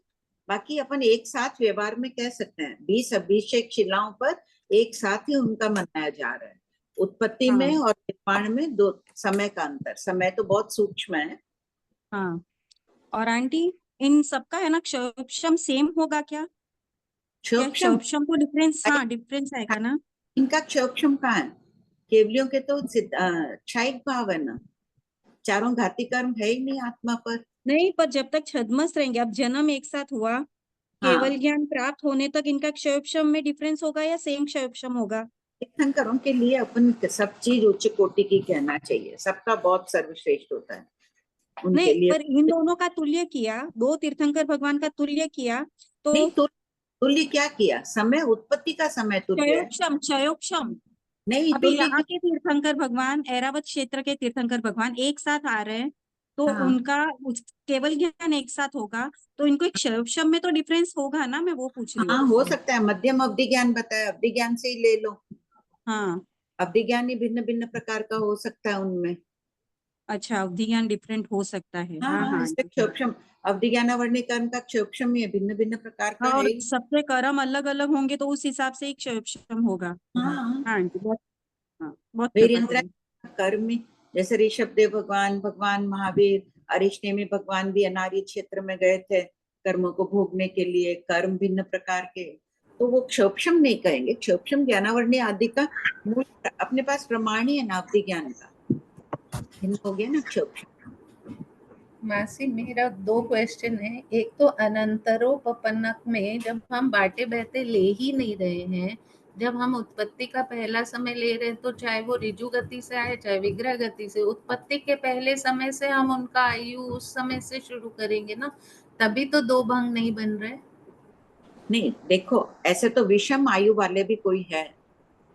बाकी अपन एक साथ व्यवहार में कह सकते हैं 20 अभिषेक शिलाओं पर एक साथ ही उनका मनाया जा रहा है। उत्पत्ति में हाँ और निर्माण में 2 समय का अंतर। समय तो बहुत सूक्ष्म है। हाँ। और आंटी, इन सबका है ना क्षयक्षम सेम होगा क्या? क्या क्षोक्षम, क्षयक्षम को डिफरेंस, हाँ डिफरेंस आएगा ना? इनका क्षोक्षम कहाँ है? केवलियों के तो क्षयिक भाव है ना, चारों घाती कर्म है ही नहीं आत्मा पर। नहीं, पर जब तक छद्मस्त रहेंगे, अब जन्म एक साथ हुआ, केवल हाँ, ज्ञान प्राप्त होने तक इनका क्षयक्षम में डिफरेंस होगा या सेम क्षयक्षम होगा? तीर्थंकरों के लिए अपन सब चीज उच्च कोटि की कहना चाहिए। सबका बहुत सर्वश्रेष्ठ होता है उनके नहीं, लिए। पर इन दोनों का तुल्य किया, 2 तीर्थंकर भगवान का तुल्य किया तो नहीं, तो तुल्य क्या किया? समय, उत्पत्ति का समय तुल्य है। क्षयोक्षम क्षयोक्षम। नहीं, अब तुल्य यहाँ के तीर्थंकर भगवान, ऐरावत क्षेत्र के तीर्थंकर भगवान एक साथ आ रहे हैं, तो हाँ, उनका केवल ज्ञान एक साथ होगा, तो इनको एक क्षयोक्षम में तो डिफरेंस होगा ना, मैं वो पूछ रही हाँ, हूँ। हो सकता है। मध्यम अवधि ज्ञान बताया, अवधि ज्ञान से ही ले लो। हाँ। अवधि ज्ञान ही भिन्न भिन्न प्रकार का हो सकता है उनमें। अच्छा, अवधि ज्ञान डिफरेंट हो सकता है। हाँ हाँ, हाँ इसलिए ठीक है। क्षोक्षम, अवधि ज्ञानावरणी कर्म का क्षोक्षम ही है, भिन्न भिन्न प्रकार का हाँ, है और ही। सबके कर्म अलग अलग होंगे तो उस हिसाब से ही क्षयोक्षम होगा। हाँ, हाँ आंटी, बहुत, हाँ बहुत फिर कृपा यंत्र करें। कर्म में जैसे ऋषभ देव भगवान, भगवान महावीर, अरिष्टेमी भगवान भी अनार्य क्षेत्र में गए थे कर्मों को भोगने के लिए। कर्म भिन्न प्रकार के, तो वो क्षोक्षम नहीं कहेंगे। क्षोक्षम ज्ञानावरणी आदि का मूल अपने पास प्रमाण ही है ना, अवधि ज्ञान का। भिन्न हो गया ना क्षोक्षम। मासी, मेरा 2 क्वेश्चन है। एक तो अनंतरोपपन्नक में जब हम बाटे बहते ले ही नहीं रहे हैं, जब हम उत्पत्ति का पहला समय ले रहे हैं, तो चाहे वो ऋजु गति से आए चाहे विग्रह गति से, उत्पत्ति के पहले समय से हम उनका आयु उस समय से शुरू करेंगे ना, तभी तो 2 भंग नहीं बन रहे। नहीं, देखो ऐसे तो विषम आयु वाले भी कोई है,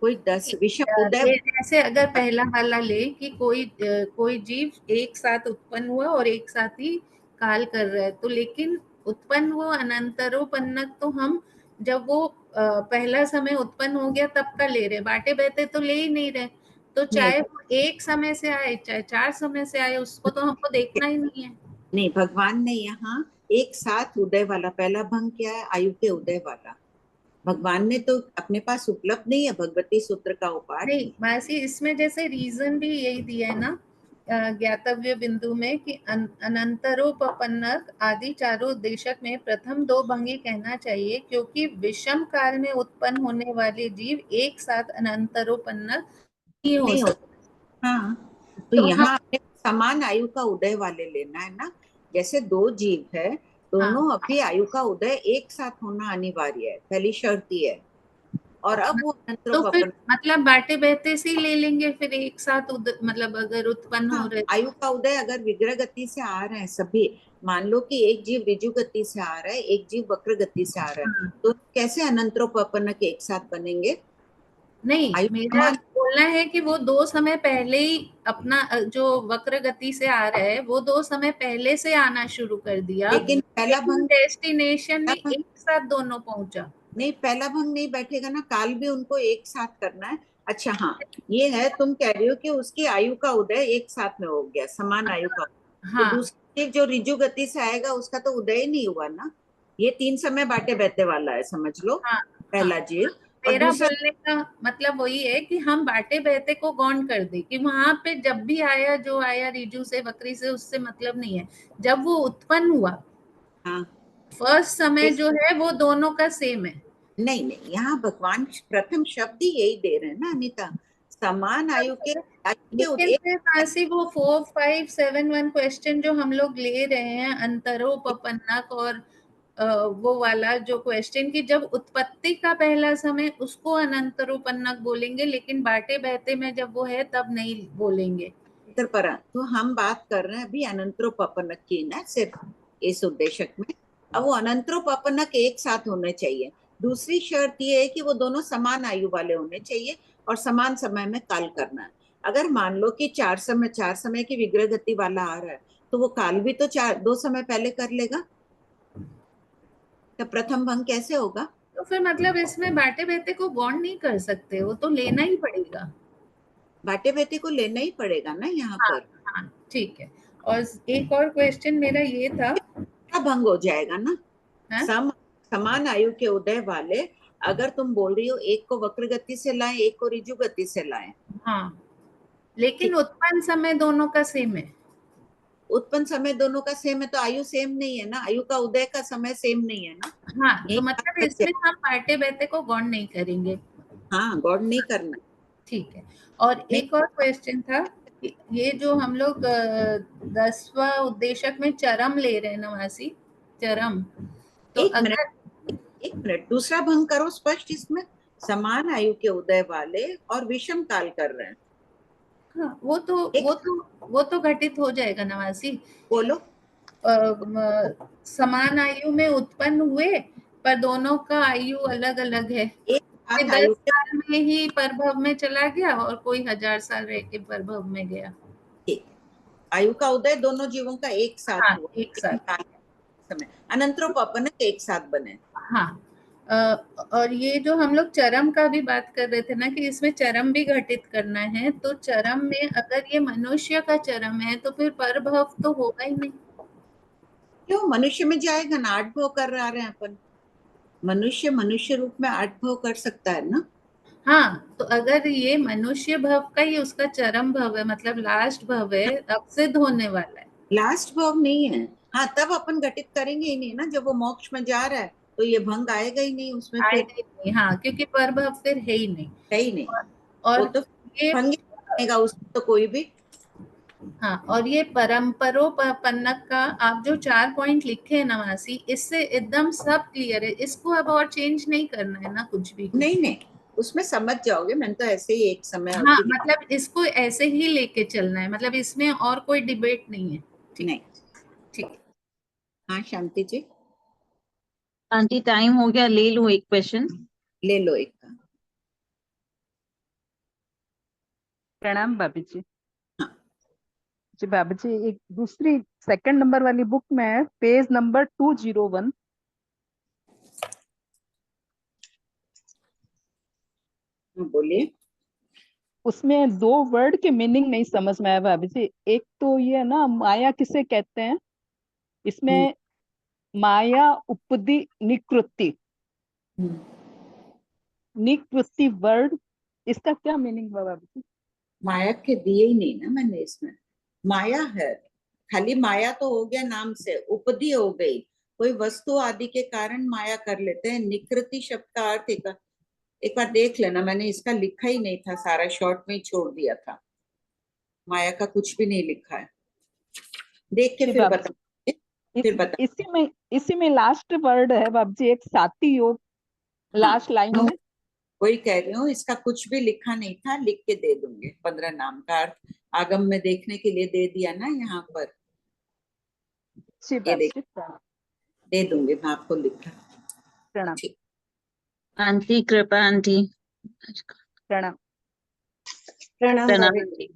कोई 10 विषम उदय। जैसे अगर पहला वाला ले कि कोई जीव एक साथ उत्पन्न हुआ और एक साथ ही काल कर रहा है, तो लेकिन उत्पन्न वो अनंतरोपन्नक तो हम जब वो पहला समय उत्पन्न हो गया तब का ले रहे, बाटे बहते तो ले ही नहीं रहे। तो चाहे वो एक समय से आए चाहे 4 समय से आए, उसको तो हमको देखना ही नहीं है। नहीं, भगवान ने यहाँ एक साथ उदय वाला पहला भंग किया है, आयु के उदय वाला। भगवान ने तो अपने पास उपलब्ध नहीं है भगवती सूत्र का उपाय। नहीं मासी, इसमें जैसे रीजन भी यही दिया है ना ज्ञातव्य बिंदु में कि अनंतरोपपन्नक आदि चारों उद्देशक में प्रथम 2 भंगी कहना चाहिए, क्योंकि विषम काल में उत्पन्न होने वाले जीव एक साथ अनंतरोपन्नक नहीं हो नहीं सकते। होता। हाँ, तो तो यहाँ हम, अपने समान आयु का उदय वाले लेना है ना। जैसे 2 जीव है, दोनों हाँ, अपनी आयु का उदय एक साथ होना अनिवार्य है, पहली शर्त ही है। और अब वो तो फिर अनंतरोपपन्न, मतलब बाटे बहते से ही ले लेंगे फिर एक साथ मतलब अगर उत्पन्न हो हाँ, रहे। आयु का उदय अगर विग्रह गति से आ रहे हैं सभी, मान लो कि एक जीव ऋजु गति से आ रहा है, एक जीव वक्र गति से आ रहा है, हाँ। तो कैसे अनंतरोपपन्न के एक साथ बनेंगे? नहीं, आयु मेरा समान। बोलना है कि वो 2 समय पहले ही अपना जो वक्र गति से आ रहा है वो 2 समय पहले से आना शुरू कर दिया, लेकिन पहला लेकिन भंग, डेस्टिनेशन में एक साथ दोनों पहुंचा। नहीं, पहला भंग नहीं बैठेगा ना, काल भी उनको एक साथ करना है। अच्छा, हाँ, ये है, तुम कह रही हो कि उसकी आयु का उदय एक साथ में हो गया, समान आयु का। तो हाँ दूसरी जीव जो ऋजु गति से आएगा उसका तो उदय ही नहीं हुआ ना। ये 3 समय बाटे बहते वाला है, समझ लो। हाँ हाँ पहला जीव, मेरा दूसरा बोलने का मतलब वही है कि हम बाटे बहते को गौण कर दे कि वहां पे जब भी आया जो आया रिजु से बकरी से उससे मतलब नहीं है, जब वो उत्पन्न हुआ हाँ फर्स्ट समय इस- जो है वो दोनों का सेम है। नहीं नहीं, यहाँ भगवान प्रथम शब्द ही यही दे रहे हैं ना अनीता, समान आयु के लेकिन फिर मासी वो 4, 5, 7, 1 क्वेश्चन जो हम लोग ले रहे हैं अंतरोपपन्नक और वो वाला जो क्वेश्चन की जब उत्पत्ति का पहला समय उसको अनंतरोपन्नक बोलेंगे, लेकिन बाटे बहते में जब वो है तब नहीं बोलेंगे। तो हम बात कर रहे हैं अभी अनंतरोपपन्नक की ना, सिर्फ इस उद्देश्य में। अब वो अनंतरोपपन्नक एक साथ होने चाहिए। दूसरी शर्त ये है कि वो दोनों समान आयु वाले होने चाहिए और समान समय में काल करना है। अगर मान लो कि 4 समय की विग्रह गति वाला आ रहा है तो वो काल भी तो 2 समय पहले कर लेगा, तो प्रथम भंग कैसे होगा? तो फिर मतलब इसमें बाटे बहते को गौण नहीं कर सकते, वो तो लेना ही पड़ेगा। बाटे बेटे को लेना ही पड़ेगा ना यहाँ हाँ, पर। हाँ ठीक है। और एक और क्वेश्चन मेरा ये था, क्या भंग हो जाएगा ना, है? समान आयु के उदय वाले, अगर तुम बोल रही हो एक को वक्र गति से लाएं एक को ऋजु गति से लाएं। हाँ, लेकिन उत्पन्न समय दोनों का सेम है। उत्पन्न समय दोनों का सेम है तो आयु सेम नहीं है ना, आयु का उदय का समय सेम नहीं है ना। हाँ, यही तो मतलब इसमें हम बाटे बहते को गौण नहीं करेंगे। हाँ, गौर नहीं करना। ठीक है। और एक और क्वेश्चन था कि ये जो हम लोग 10वां उद्देशक में चरम ले रहे हैं नवासी, चरम, तो एक अगर मिनट दूसरा भंग करो स्पष्ट, इसमें समान आयु के उदय वाले और विषम काल कर रहे हैं। हाँ, वो तो घटित हो जाएगा नवासी। बोलो। समान आयु में उत्पन्न हुए पर दोनों का आयु अलग अलग है। एक कोई 10 साल में ही परभव में चला गया और कोई 1000 साल रह के परभव में गया। ठीक, आयु का उदय दोनों जीवों का एक साथ हाँ, हुआ, एक साथ समय अनंतरोपपन्नक एक साथ बने। हाँ। और ये जो हम लोग चरम का भी बात कर रहे थे ना कि इसमें चरम भी घटित करना है, तो चरम में अगर ये मनुष्य का चरम है तो फिर परभव तो होगा ही नहीं। क्यों, मनुष्य में जाएगा ना, 8 भव कर रहे हैं अपन। मनुष्य रूप में 8 भव कर सकता है ना। हाँ, तो अगर ये मनुष्य भव का ही उसका चरम भव है, मतलब लास्ट भव है, अब सिद्ध होने वाला है। लास्ट भव नहीं है। हाँ, तब अपन घटित करेंगे ही नहीं ना, जब वो मोक्ष में जा रहा है तो ये भंग आएगा ही नहीं उसमें, फिर आएगा ही नहीं। हाँ, क्योंकि परभव फिर है ही नहीं। है ही नहीं। और वो तो ये भंग आएगा उसमें तो कोई भी। हाँ, और ये परम्परोपन्नक का आप जो 4 पॉइंट लिखे हैं नवासी, इससे एकदम सब क्लियर है। इसको अब और चेंज नहीं करना है ना कुछ भी। नहीं, उसमें समझ जाओगे, मैंने तो ऐसे ही एक समय हाँ, मतलब इसको ऐसे ही लेके चलना है, मतलब इसमें और कोई डिबेट नहीं है। नहीं। ठीक। हाँ शांति जी, आंटी टाइम हो गया, ले लूं एक क्वेश्चन? ले लो एक का। प्रणाम भाभी जी। हाँ जी भाभी जी, एक दूसरी 2nd नंबर वाली बुक में पेज नंबर 201, बोलिए। उसमें 2 वर्ड के मीनिंग नहीं समझ में आया भाभी जी। एक तो ये ना, माया किसे कहते हैं, इसमें माया उपदी निकृति, निकृति वर्ड, इसका क्या मीनिंग हुआ भाभी जी? माया के दिए ही नहीं ना मैंने इसमें। माया है, खाली माया तो हो गया नाम से, उपदी हो गई, कोई वस्तु आदि के कारण माया कर लेते हैं। निकृति शब्द का अर्थ एक बार देख लेना, मैंने इसका लिखा ही नहीं था, सारा शॉर्ट में ही छोड़ दिया था। माया का कुछ भी नहीं लिखा है, देख के फिर बता। इसी में लास्ट वर्ड है बाबू जी, एक साती योग, लास्ट लाइन में। वही कह रही हूँ, इसका कुछ भी लिखा नहीं था, लिख के दे दूंगे। 15 नाम का अर्थ आगम में देखने के लिए दे दिया ना यहाँ पर, ये देख दे दूंगी मैं आपको लिखा। प्रणाम आंटी, कृपा आंटी। प्रणाम प्रणाम आंटी।